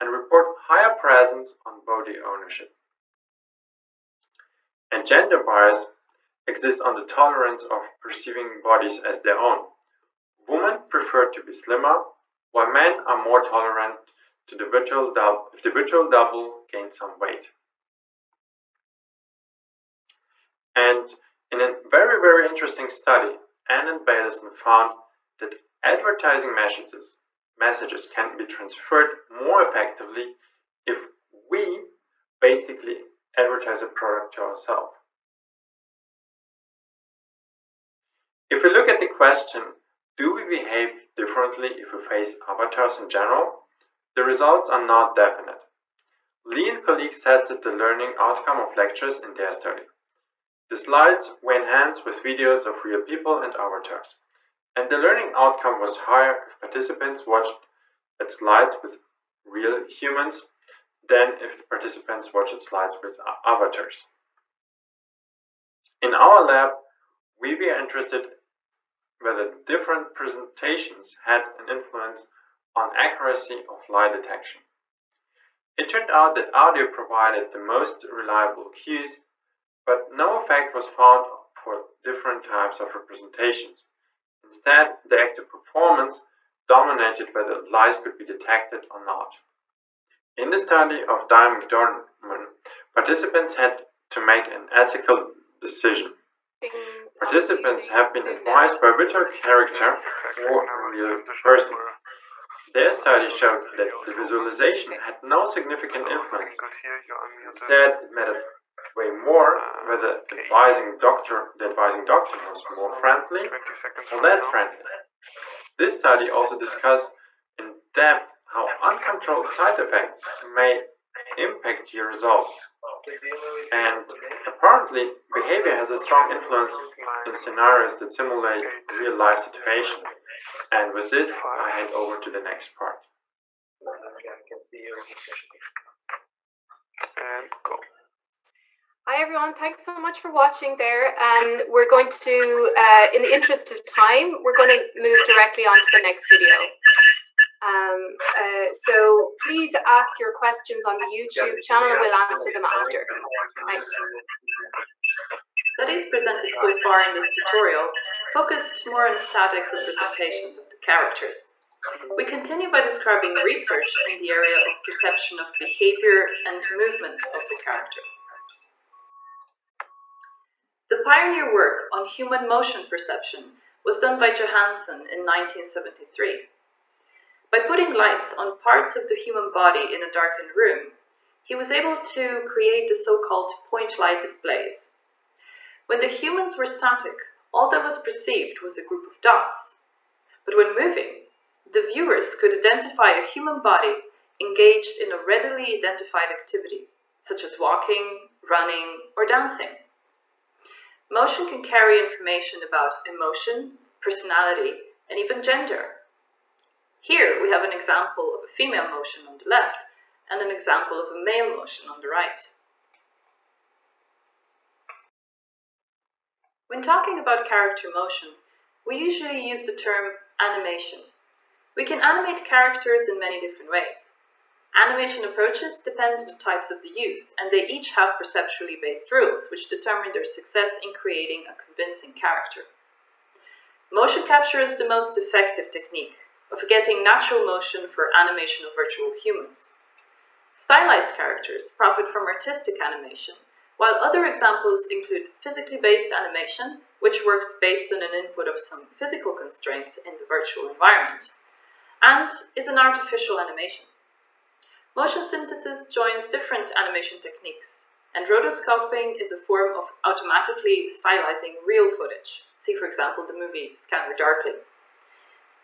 and report higher presence on body ownership. And gender bias exists on the tolerance of perceiving bodies as their own. Women prefer to be slimmer, while men are more tolerant to the virtual double if the virtual double gains some weight. And in a very, very interesting study, Ann and Bailison found that advertising messages can be transferred more effectively if we basically advertise a product to ourselves. If we look at the question, do we behave differently if we face avatars in general? The results are not definite. Lee and colleagues tested the learning outcome of lectures in their study. The slides were enhanced with videos of real people and avatars, and the learning outcome was higher if participants watched at slides with real humans than if the participants watched slides with avatars. In our lab, we were interested whether the different presentations had an influence on accuracy of lie detection. It turned out that audio provided the most reliable cues, but no effect was found for different types of representations. Instead, the active performance dominated whether lies could be detected or not. In the study of Diane McDormand, participants had to make an ethical decision. Participants have been advised by which character or a real person. Their study showed that the visualization had no significant influence. Instead, it mattered way more whether the advising doctor was more friendly or less friendly. This study also discussed in depth how uncontrolled side effects may impact your results. And apparently, behavior has a strong influence in scenarios that simulate real-life situations. And with this, I hand over to the next part. And go. Hi everyone, thanks so much for watching there. We're going to, in the interest of time, we're going to move directly on to the next video. So please ask your questions on the YouTube channel and we'll answer them after. Thanks. Studies presented so far in this tutorial focused more on static representations of the characters. We continue by describing research in the area of perception of behavior and movement of the character. The pioneer work on human motion perception was done by Johansen in 1973. By putting lights on parts of the human body in a darkened room, he was able to create the so-called point light displays. When the humans were static, all that was perceived was a group of dots. But when moving, the viewers could identify a human body engaged in a readily identified activity, such as walking, running, or dancing. Motion can carry information about emotion, personality, and even gender. Here we have an example of a female motion on the left and an example of a male motion on the right. When talking about character motion, we usually use the term animation. We can animate characters in many different ways. Animation approaches depend on the types of the use, and they each have perceptually based rules, which determine their success in creating a convincing character. Motion capture is the most effective technique of getting natural motion for animation of virtual humans. Stylized characters profit from artistic animation, while other examples include physically based animation, which works based on an input of some physical constraints in the virtual environment, and is an artificial animation. Motion synthesis joins different animation techniques, and rotoscoping is a form of automatically stylizing real footage. See, for example, the movie Scanner Darkly.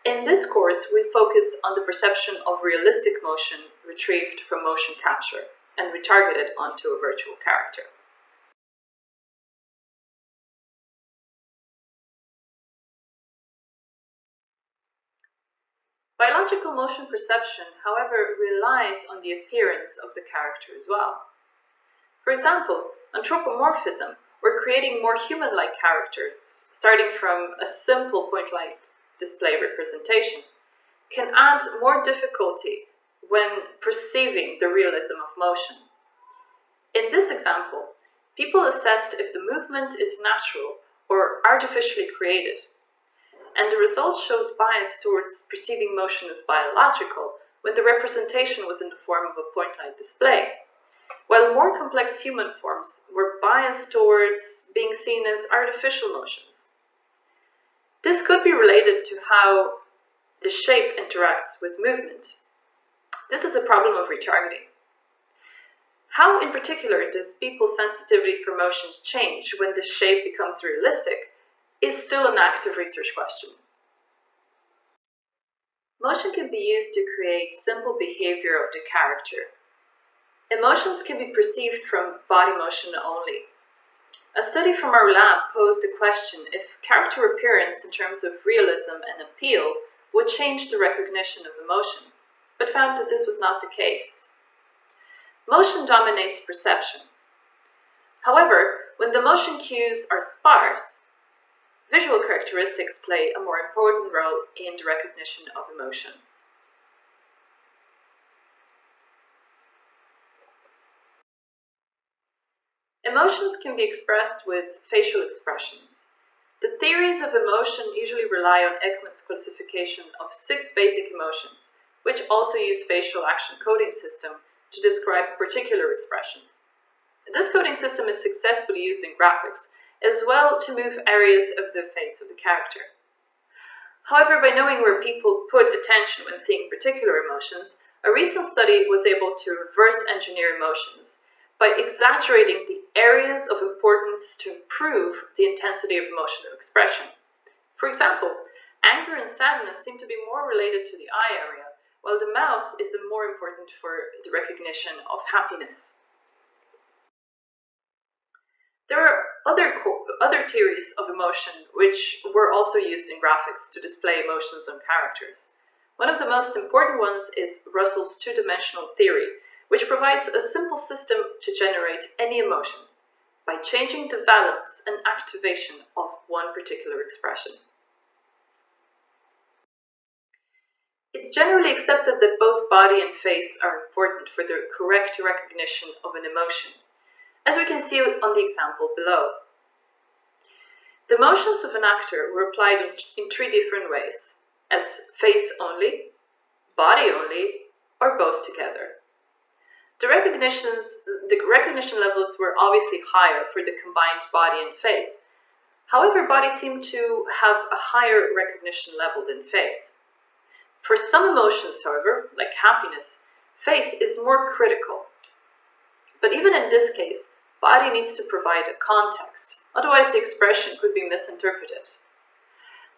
In this course, we focus on the perception of realistic motion retrieved from motion capture and retargeted onto a virtual character. Biological motion perception, however, relies on the appearance of the character as well. For example, anthropomorphism, or creating more human-like characters, starting from a simple point light display representation, can add more difficulty when perceiving the realism of motion. In this example, people assessed if the movement is natural or artificially created, and the results showed bias towards perceiving motion as biological when the representation was in the form of a point light display, while more complex human forms were biased towards being seen as artificial motions. This could be related to how the shape interacts with movement. This is a problem of retargeting. How, in particular, does people's sensitivity for motions change when the shape becomes realistic is still an active research question. Motion can be used to create simple behavior of the character. Emotions can be perceived from body motion only. A study from our lab posed the question if character appearance in terms of realism and appeal would change the recognition of emotion, but found that this was not the case. Motion dominates perception. However, when the motion cues are sparse, visual characteristics play a more important role in the recognition of emotion. Emotions can be expressed with facial expressions. The theories of emotion usually rely on Ekman's classification of 6 basic emotions, which also use facial action coding system to describe particular expressions. This coding system is successfully used in graphics, as well to move areas of the face of the character. However, by knowing where people put attention when seeing particular emotions, a recent study was able to reverse engineer emotions by exaggerating the areas of importance to improve the intensity of emotional expression. For example, anger and sadness seem to be more related to the eye area, while the mouth is more important for the recognition of happiness. There are other theories of emotion which were also used in graphics to display emotions on characters. One of the most important ones is Russell's two-dimensional theory, which provides a simple system to generate any emotion by changing the valence and activation of one particular expression. It's generally accepted that both body and face are important for the correct recognition of an emotion, as we can see on the example below. The motions of an actor were applied in 3 different ways, as face only, body only, or both together. The recognition levels were obviously higher for the combined body and face. However, body seemed to have a higher recognition level than face. For some emotions, however, like happiness, face is more critical. But even in this case, body needs to provide a context, otherwise the expression could be misinterpreted.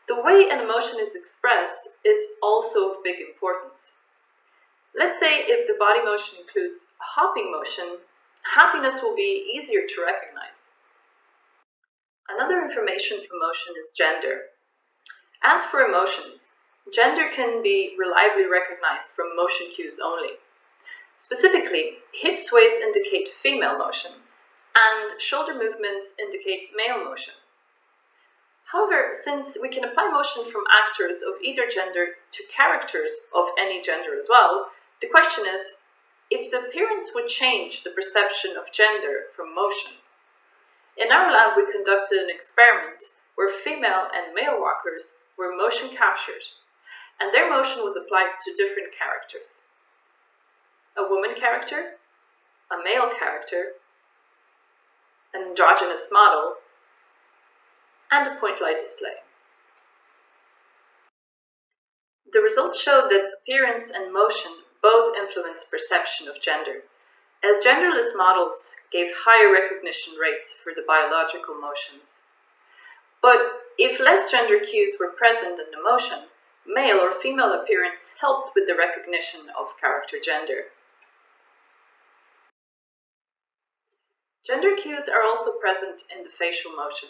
The way an emotion is expressed is also of big importance. Let's say if the body motion includes a hopping motion, happiness will be easier to recognize. Another information for motion is gender. As for emotions, gender can be reliably recognized from motion cues only. Specifically, hip sways indicate female motion, and shoulder movements indicate male motion. However, since we can apply motion from actors of either gender to characters of any gender as well, the question is, if the appearance would change the perception of gender from motion. In our lab, we conducted an experiment where female and male walkers were motion captured, and their motion was applied to different characters. A woman character, a male character, an androgynous model, and a point light display. The results showed that appearance and motion both influence perception of gender, as genderless models gave higher recognition rates for the biological motions. But if less gender cues were present in the motion, male or female appearance helped with the recognition of character gender. Gender cues are also present in the facial motion.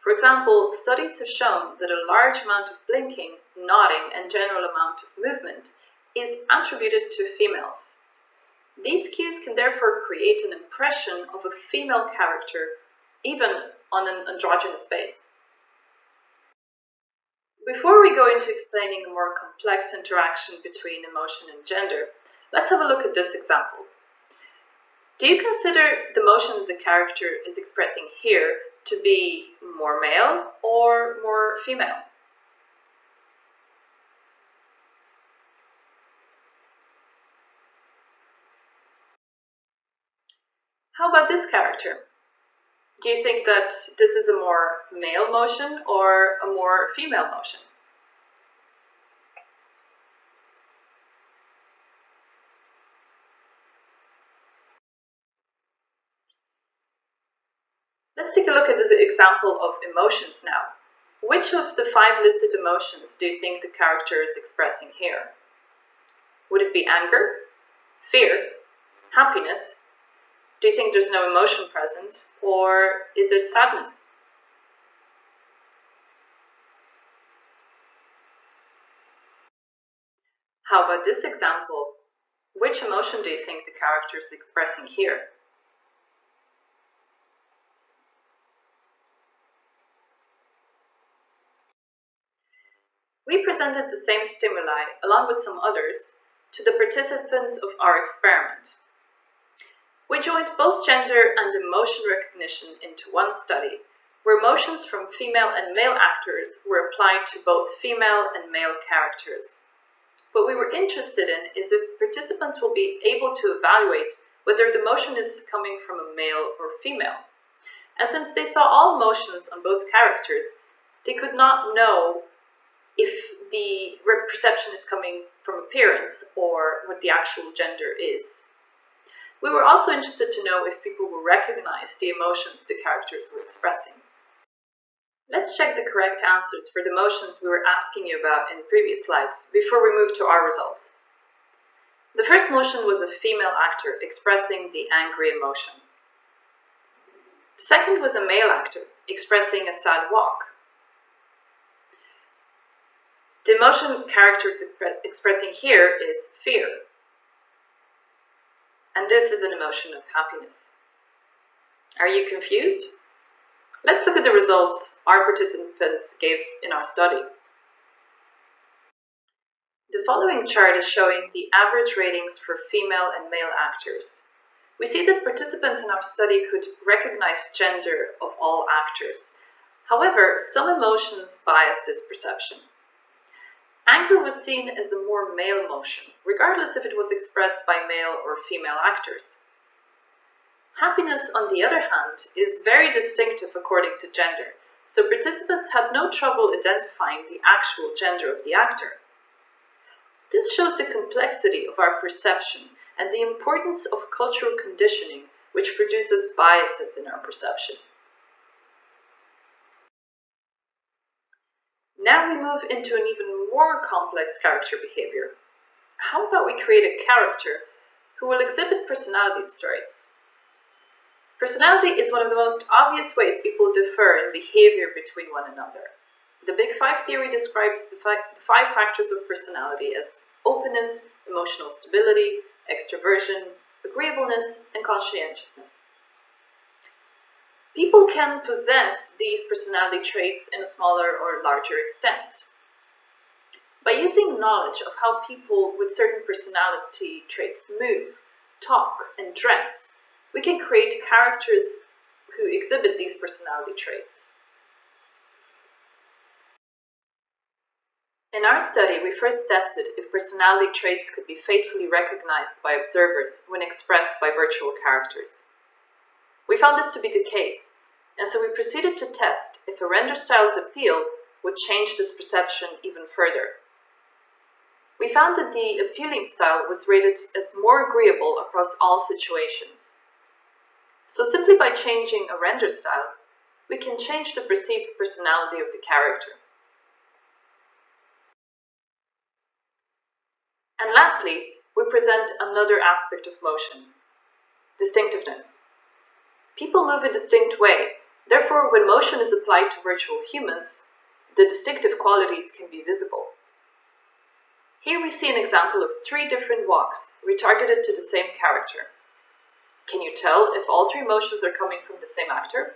For example, studies have shown that a large amount of blinking, nodding, and general amount of movement is attributed to females. These cues can therefore create an impression of a female character, even on an androgynous face. Before we go into explaining a more complex interaction between emotion and gender, let's have a look at this example. Do you consider the motion that the character is expressing here to be more male or more female? How about this character? Do you think that this is a more male motion or a more female motion? Let's take a look at this example of emotions now. Which of the 5 listed emotions do you think the character is expressing here? Would it be anger, fear, happiness? Do you think there's no emotion present, or is it sadness? How about this example? Which emotion do you think the character is expressing here? We presented the same stimuli, along with some others, to the participants of our experiment. We joined both gender and emotion recognition into one study, where emotions from female and male actors were applied to both female and male characters. What we were interested in is if participants will be able to evaluate whether the emotion is coming from a male or female. And since they saw all emotions on both characters, they could not know if the perception is coming from appearance or what the actual gender is. We were also interested to know if people will recognize the emotions the characters were expressing. Let's check the correct answers for the emotions we were asking you about in previous slides before we move to our results. The first emotion was a female actor expressing the angry emotion. The second was a male actor expressing a sad walk. The emotion characters expressing here is fear. And this is an emotion of happiness. Are you confused? Let's look at the results our participants gave in our study. The following chart is showing the average ratings for female and male actors. We see that participants in our study could recognize gender of all actors. However, some emotions bias this perception. Anger was seen as a more male emotion, regardless if it was expressed by male or female actors. Happiness, on the other hand, is very distinctive according to gender, so participants had no trouble identifying the actual gender of the actor. This shows the complexity of our perception and the importance of cultural conditioning, which produces biases in our perception. Now we move into an even more complex character behavior. How about we create a character who will exhibit personality traits? Personality is one of the most obvious ways people differ in behavior between one another. The Big Five theory describes the five factors of personality as openness, emotional stability, extroversion, agreeableness, and conscientiousness. People can possess these personality traits in a smaller or larger extent. By using knowledge of how people with certain personality traits move, talk, and dress, we can create characters who exhibit these personality traits. In our study, we first tested if personality traits could be faithfully recognized by observers when expressed by virtual characters. We found this to be the case, and so we proceeded to test if a render style's appeal would change this perception even further. We found that the appealing style was rated as more agreeable across all situations. So simply by changing a render style, we can change the perceived personality of the character. And lastly, we present another aspect of motion: distinctiveness. People move a distinct way, therefore when motion is applied to virtual humans, the distinctive qualities can be visible. Here we see an example of 3 different walks retargeted to the same character. Can you tell if all 3 motions are coming from the same actor?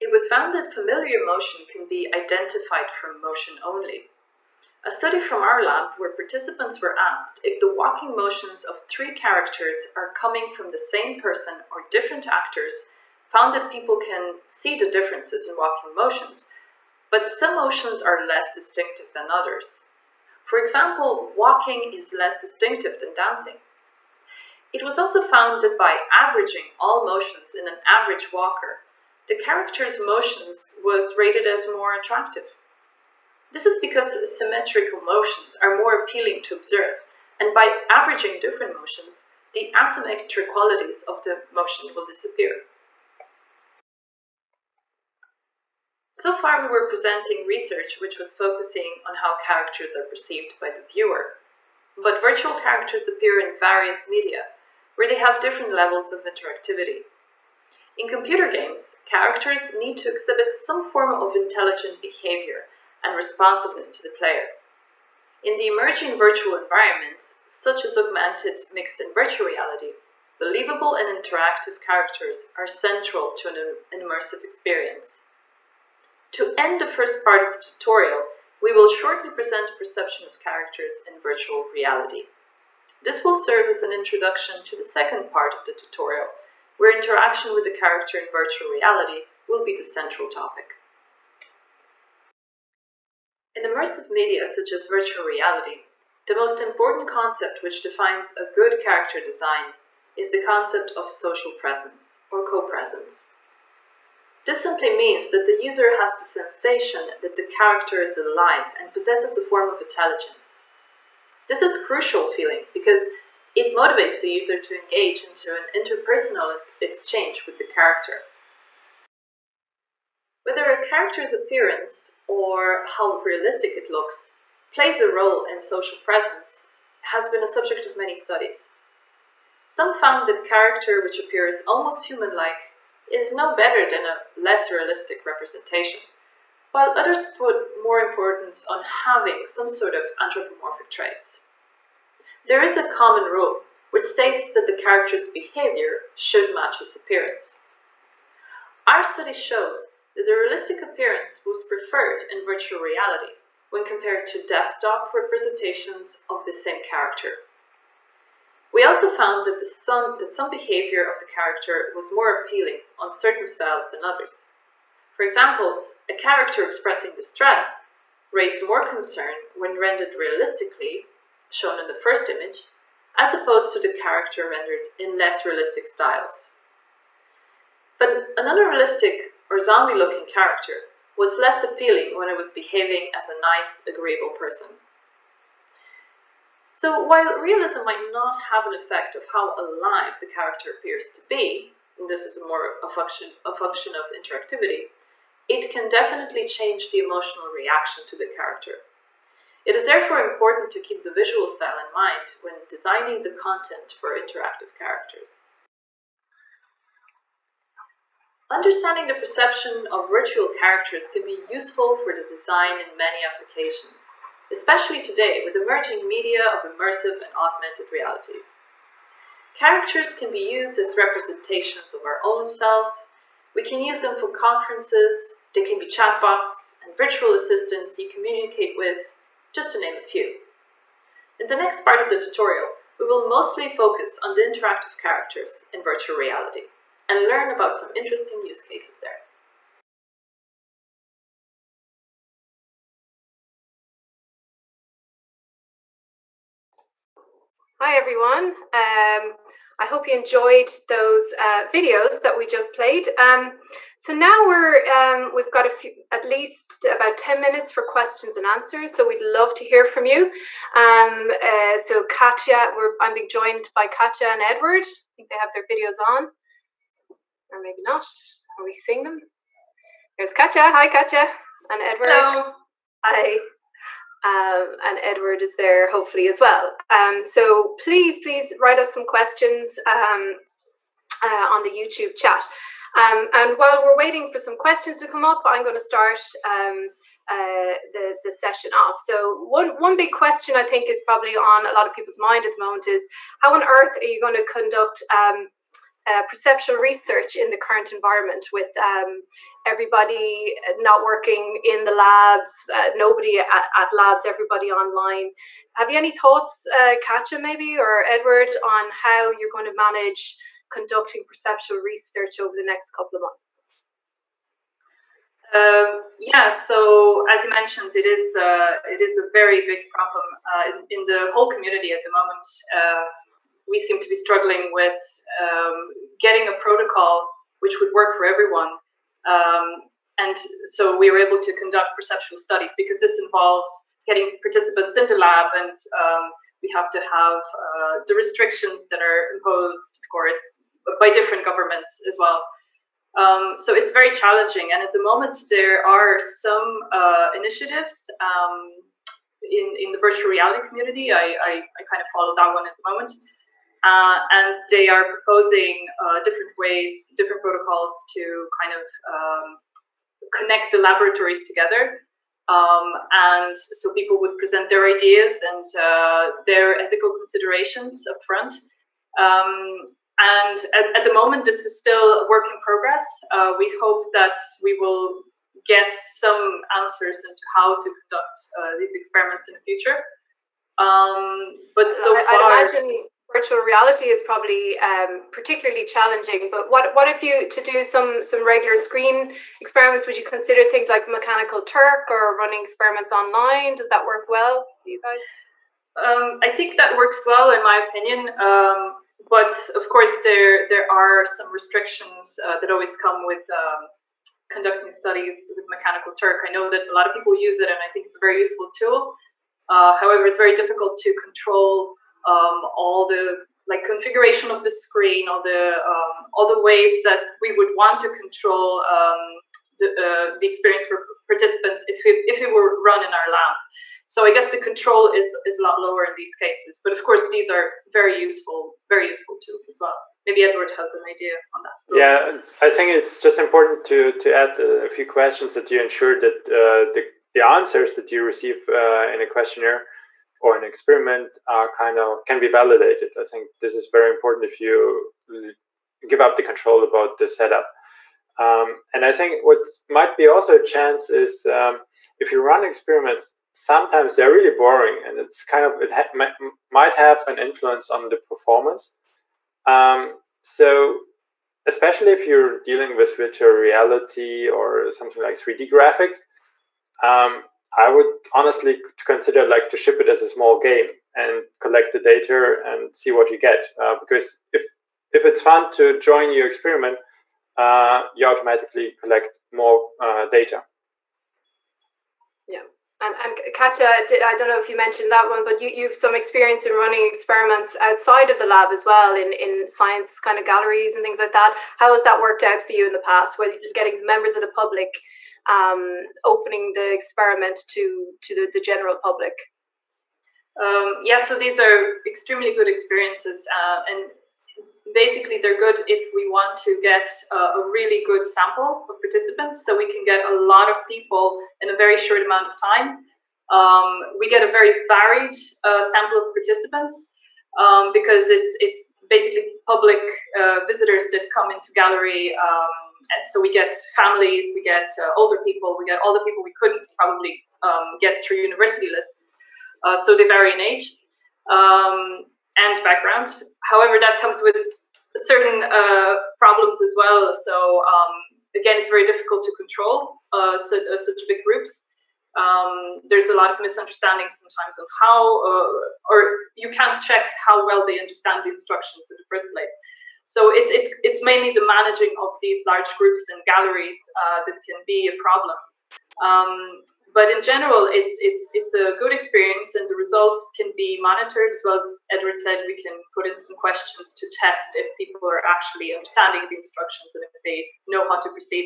It was found that familiar motion can be identified from motion only. A study from our lab where participants were asked if the walking motions of 3 characters are coming from the same person or different actors found that people can see the differences in walking motions, but some motions are less distinctive than others. For example, walking is less distinctive than dancing. It was also found that by averaging all motions in an average walker, the character's motions was rated as more attractive. This is because symmetrical motions are more appealing to observe, and by averaging different motions, the asymmetric qualities of the motion will disappear. So far we were presenting research which was focusing on how characters are perceived by the viewer, but virtual characters appear in various media, where they have different levels of interactivity. In computer games, characters need to exhibit some form of intelligent behavior and responsiveness to the player. In the emerging virtual environments, such as augmented, mixed, and virtual reality, believable and interactive characters are central to an immersive experience. To end the first part of the tutorial, we will shortly present a perception of characters in virtual reality. This will serve as an introduction to the second part of the tutorial, where interaction with the character in virtual reality will be the central topic. In immersive media such as virtual reality, the most important concept which defines a good character design is the concept of social presence or co-presence. This simply means that the user has the sensation that the character is alive and possesses a form of intelligence. This is a crucial feeling because it motivates the user to engage into an interpersonal exchange with the character. Whether a character's appearance or how realistic it looks plays a role in social presence has been a subject of many studies. Some found that character which appears almost human-like is no better than a less realistic representation, while others put more importance on having some sort of anthropomorphic traits. There is a common rule which states that the character's behavior should match its appearance. Our study showed that the realistic appearance was preferred in virtual reality when compared to desktop representations of the same character. We also found that some behavior of the character was more appealing on certain styles than others. For example, a character expressing distress raised more concern when rendered realistically, shown in the first image, as opposed to the character rendered in less realistic styles. But an unrealistic or zombie-looking character was less appealing when it was behaving as a nice, agreeable person. So while realism might not have an effect of how alive the character appears to be, and this is more a function of interactivity, it can definitely change the emotional reaction to the character. It is therefore important to keep the visual style in mind when designing the content for interactive characters. Understanding the perception of virtual characters can be useful for the design in many applications, especially today with emerging media of immersive and augmented realities. Characters can be used as representations of our own selves. We can use them for conferences, they can be chatbots and virtual assistants you communicate with, just to name a few. In the next part of the tutorial, we will mostly focus on the interactive characters in virtual reality and learn about some interesting use cases there. Hi everyone. I hope you enjoyed those videos that we just played. So now we've got at least about 10 minutes for questions and answers. So we'd love to hear from you. So Katja, I'm being joined by Katja and Edward. I think they have their videos on, or maybe not. Are we seeing them? There's Katja. Hi, Katja, and Edward. Hello. Hi. And Edward is there hopefully as well. So please write us some questions on the YouTube chat. And while we're waiting for some questions to come up, I'm going to start the session off. So one big question I think is probably on a lot of people's mind at the moment is, how on earth are you going to conduct perceptual research in the current environment with everybody not working in the labs, nobody at labs, everybody online? Have you any thoughts, Katja maybe, or Edward, on how you're going to manage conducting perceptual research over the next couple of months? Yeah, so as you mentioned, it is a very big problem in the whole community at the moment. We seem to be struggling with getting a protocol which would work for everyone. And so we were able to conduct perceptual studies because this involves getting participants in the lab, and we have to have the restrictions that are imposed, of course, by different governments as well. So it's very challenging. And at the moment, there are some initiatives in the virtual reality community. I kind of follow that one at the moment. And they are proposing different ways, different protocols to kind of connect the laboratories together. And so people would present their ideas and their ethical considerations up front. And at the moment, this is still a work in progress. We hope that we will get some answers into how to conduct these experiments in the future. But so far, I'd imagine virtual reality is probably particularly challenging. But what if you to do some regular screen experiments? Would you consider things like Mechanical Turk or running experiments online? Does that work well for you guys? I think that works well, in my opinion. But of course, there are some restrictions that always come with conducting studies with Mechanical Turk. I know that a lot of people use it, and I think it's a very useful tool. However, it's very difficult to control all the configuration of the screen, all the ways that we would want to control the experience for participants if it were run in our lab. So I guess the control is a lot lower in these cases. But of course, these are very useful tools as well. Maybe Edward has an idea on that. So. Yeah, I think it's just important to add a few questions that you ensure that the answers that you receive in a questionnaire or an experiment are can be validated. I think this is very important if you give up the control about the setup. And I think what might be also a chance is if you run experiments, sometimes they're really boring, and it's might have an influence on the performance. So especially if you're dealing with virtual reality or something like 3D graphics, I would honestly consider to ship it as a small game and collect the data and see what you get. Because if it's fun to join your experiment, you automatically collect more data. Yeah. And Katja, I don't know if you mentioned that one, but you've some experience in running experiments outside of the lab as well, in science kind of galleries and things like that. How has that worked out for you in the past, whether you're getting members of the public opening the experiment to the general public? Yeah, so these are extremely good experiences, and basically they're good if we want to get a really good sample of participants, so we can get a lot of people in a very short amount of time. We get a very varied sample of participants because it's basically public visitors that come into gallery, and so we get families, we get older people, we get all the people we couldn't probably get through university lists, so they vary in age and background. However, that comes with certain problems as well. So again, it's very difficult to control such big groups. There's a lot of misunderstandings sometimes of how, or you can't check how well they understand the instructions in the first place. So it's mainly the managing of these large groups and galleries that can be a problem. But in general, it's a good experience, and the results can be monitored. As well as Edward said, we can put in some questions to test if people are actually understanding the instructions and if they know how to proceed.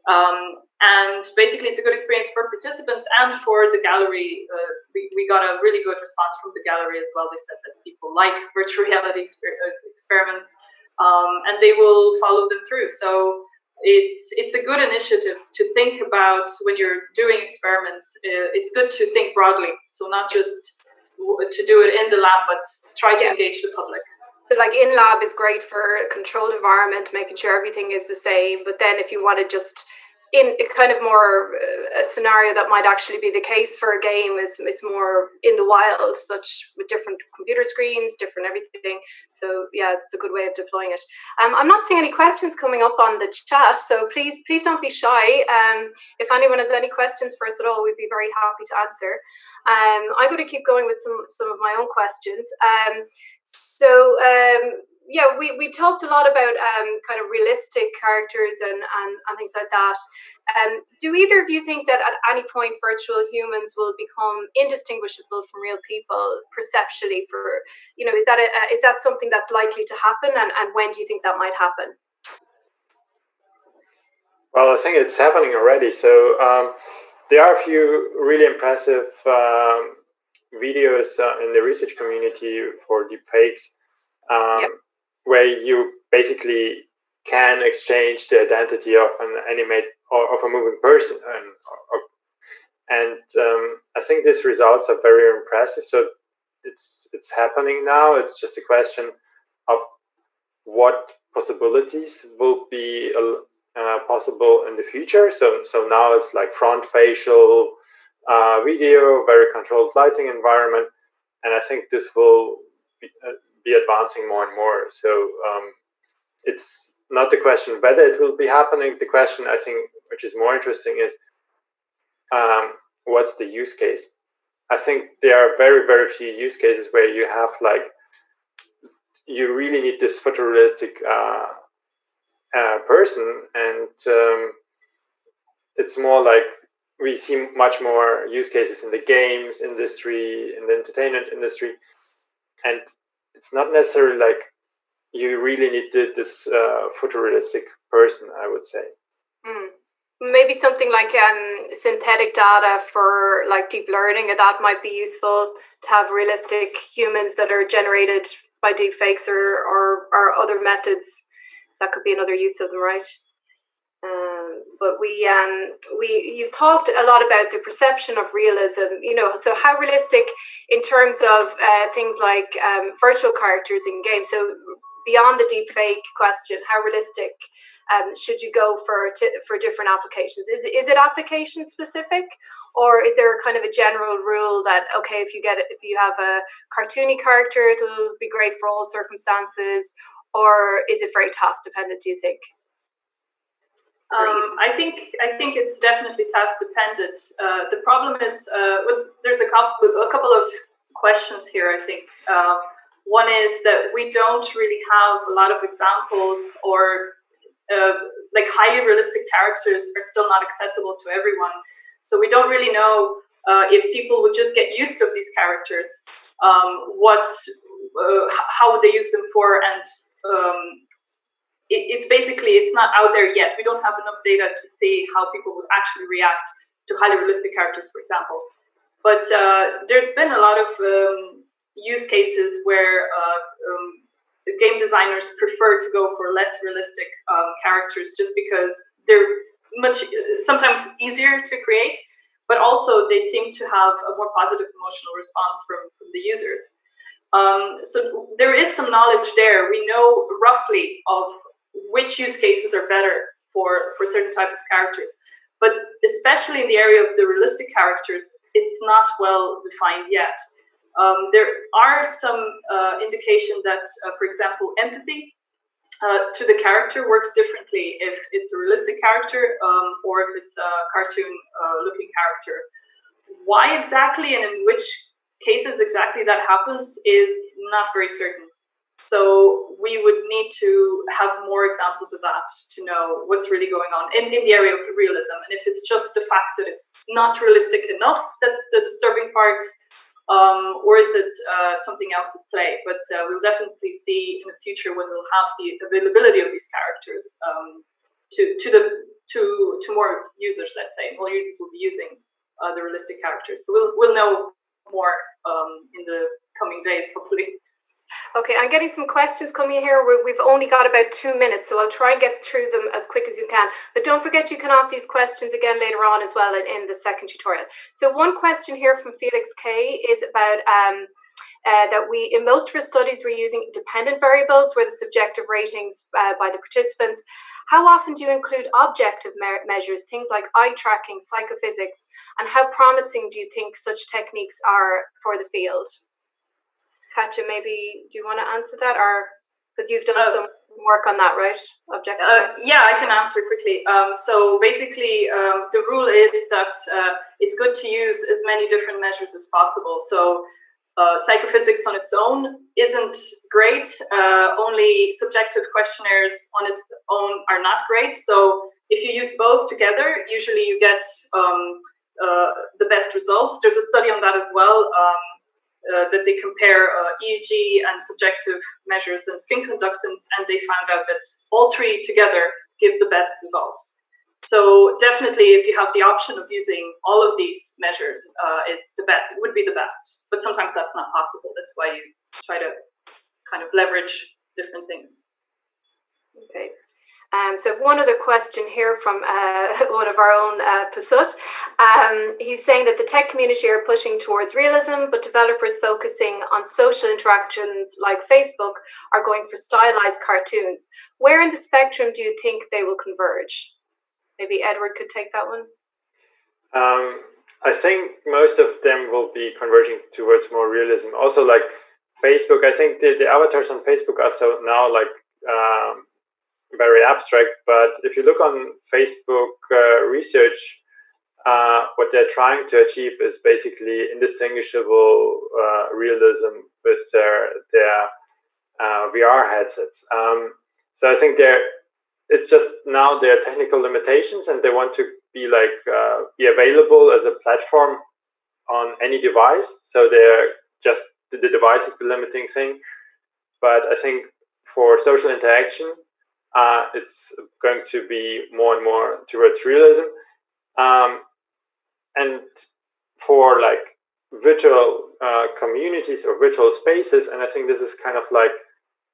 And basically, it's a good experience for participants and for the gallery. We got a really good response from the gallery as well. They said that people like virtual reality experiments, and they will follow them through. So it's a good initiative to think about when you're doing experiments. It's good to think broadly, so not just to do it in the lab, but try to engage the public. So like in lab is great for a controlled environment, making sure everything is the same. But then if you want to just in a kind of more a scenario that might actually be the case for a game is more in the wild, such with different computer screens, different everything. So yeah, it's a good way of deploying it. I'm not seeing any questions coming up on the chat, so please don't be shy. If anyone has any questions for us at all, we'd be very happy to answer. I'm going to keep going with some of my own questions. Yeah, we talked a lot about kind of realistic characters and things like that. Do either of you think that at any point virtual humans will become indistinguishable from real people perceptually? Is that something that's likely to happen, and when do you think that might happen? Well, I think it's happening already. So there are a few really impressive videos in the research community for deepfakes. Where you basically can exchange the identity of an animate or of a moving person, and I think these results are very impressive. So it's happening now. It's just a question of what possibilities will be possible in the future. So now it's like front facial video, very controlled lighting environment, and I think this will be advancing more and more. So it's not the question whether it will be happening. The question, I think, which is more interesting, is what's the use case? I think there are very, very few use cases where you have like, you really need this photorealistic person, and it's more like we see much more use cases in the games industry, in the entertainment industry, and it's not necessarily like you really need this photorealistic person, I would say. Maybe something like synthetic data for like deep learning, that might be useful to have realistic humans that are generated by deep fakes or other methods. That could be another use of them, right? But you've talked a lot about the perception of realism, so how realistic in terms of things like virtual characters in games. So beyond the deep fake question, how realistic should you go for different applications? Is it application specific, or is there kind of a general rule that, okay, if you have a cartoony character, it'll be great for all circumstances, or is it very task dependent, do you think? I think it's definitely task dependent. The problem is there's a couple of questions here. I think one is that we don't really have a lot of examples, or like highly realistic characters are still not accessible to everyone. So we don't really know if people would just get used to these characters, how would they use them for, and it's not out there yet. We don't have enough data to see how people would actually react to highly realistic characters, for example. But there's been a lot of use cases where game designers prefer to go for less realistic characters, just because they're sometimes easier to create, but also they seem to have a more positive emotional response from the users. So there is some knowledge there. We know roughly of which use cases are better for certain type of characters, but especially in the area of the realistic characters, it's not well defined yet. There are some indication that, for example, empathy to the character works differently if it's a realistic character or if it's a cartoon-looking character. Why exactly and in which cases exactly that happens is not very certain. So we would need to have more examples of that to know what's really going on in the area of realism. And if it's just the fact that it's not realistic enough, that's the disturbing part, or is it something else at play? But we'll definitely see in the future when we'll have the availability of these characters to more users. Let's say more users will be using the realistic characters. So we'll know more in the coming days, hopefully. Okay, I'm getting some questions coming here. We've only got about 2 minutes, so I'll try and get through them as quick as you can. But don't forget, you can ask these questions again later on as well in the second tutorial. So one question here from Felix K is about that we, in most of our studies, we're using dependent variables where the subjective ratings by the participants. How often do you include objective measures, things like eye tracking, psychophysics, and how promising do you think such techniques are for the field? Katja, maybe do you want to answer that, or because you've done some work on that, right? Objective. Yeah, I can answer quickly. So basically, the rule is that it's good to use as many different measures as possible. So psychophysics on its own isn't great. Only subjective questionnaires on its own are not great. So if you use both together, usually you get the best results. There's a study on that as well. That they compare EEG and subjective measures and skin conductance, and they found out that all three together give the best results. So definitely, if you have the option of using all of these measures, would be the best. But sometimes that's not possible. That's why you try to kind of leverage different things. Okay. So one other question here from one of our own, Pasut. He's saying that the tech community are pushing towards realism, but developers focusing on social interactions like Facebook are going for stylized cartoons. Where in the spectrum do you think they will converge? Maybe Edward could take that one. I think most of them will be converging towards more realism. Also, like Facebook, I think the avatars on Facebook are so now like very abstract. But if you look on Facebook research, what they're trying to achieve is basically indistinguishable realism with their VR headsets. So I think it's just now their technical limitations, and they want to be be available as a platform on any device. So they're just the device is the limiting thing. But I think for social interaction, it's going to be more and more towards realism. And for like virtual communities or virtual spaces, and I think this is kind of like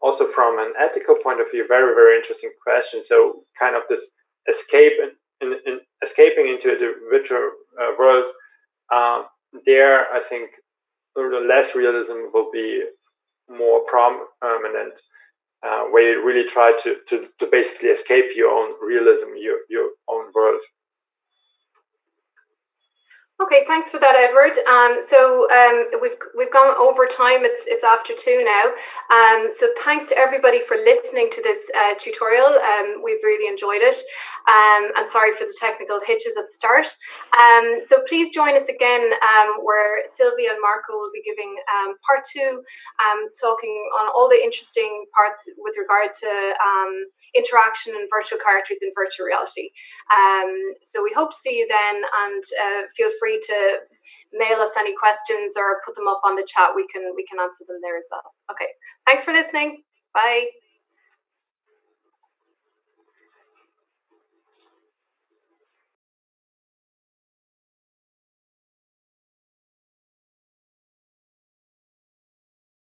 also from an ethical point of view, very, very interesting question. So kind of this escaping into the virtual world, there I think less realism will be more prominent, where you really try to basically escape your own realism, your own world. Okay, thanks for that, Edward. So we've gone over time. It's after 2 now. So thanks to everybody for listening to this tutorial. We've really enjoyed it. And sorry for the technical hitches at the start. So please join us again, where Sylvia and Marco will be giving part 2, talking on all the interesting parts with regard to interaction and virtual characters in virtual reality. So we hope to see you then, and feel free to mail us any questions or put them up on the chat. We can answer them there as well. Okay, thanks for listening. Bye.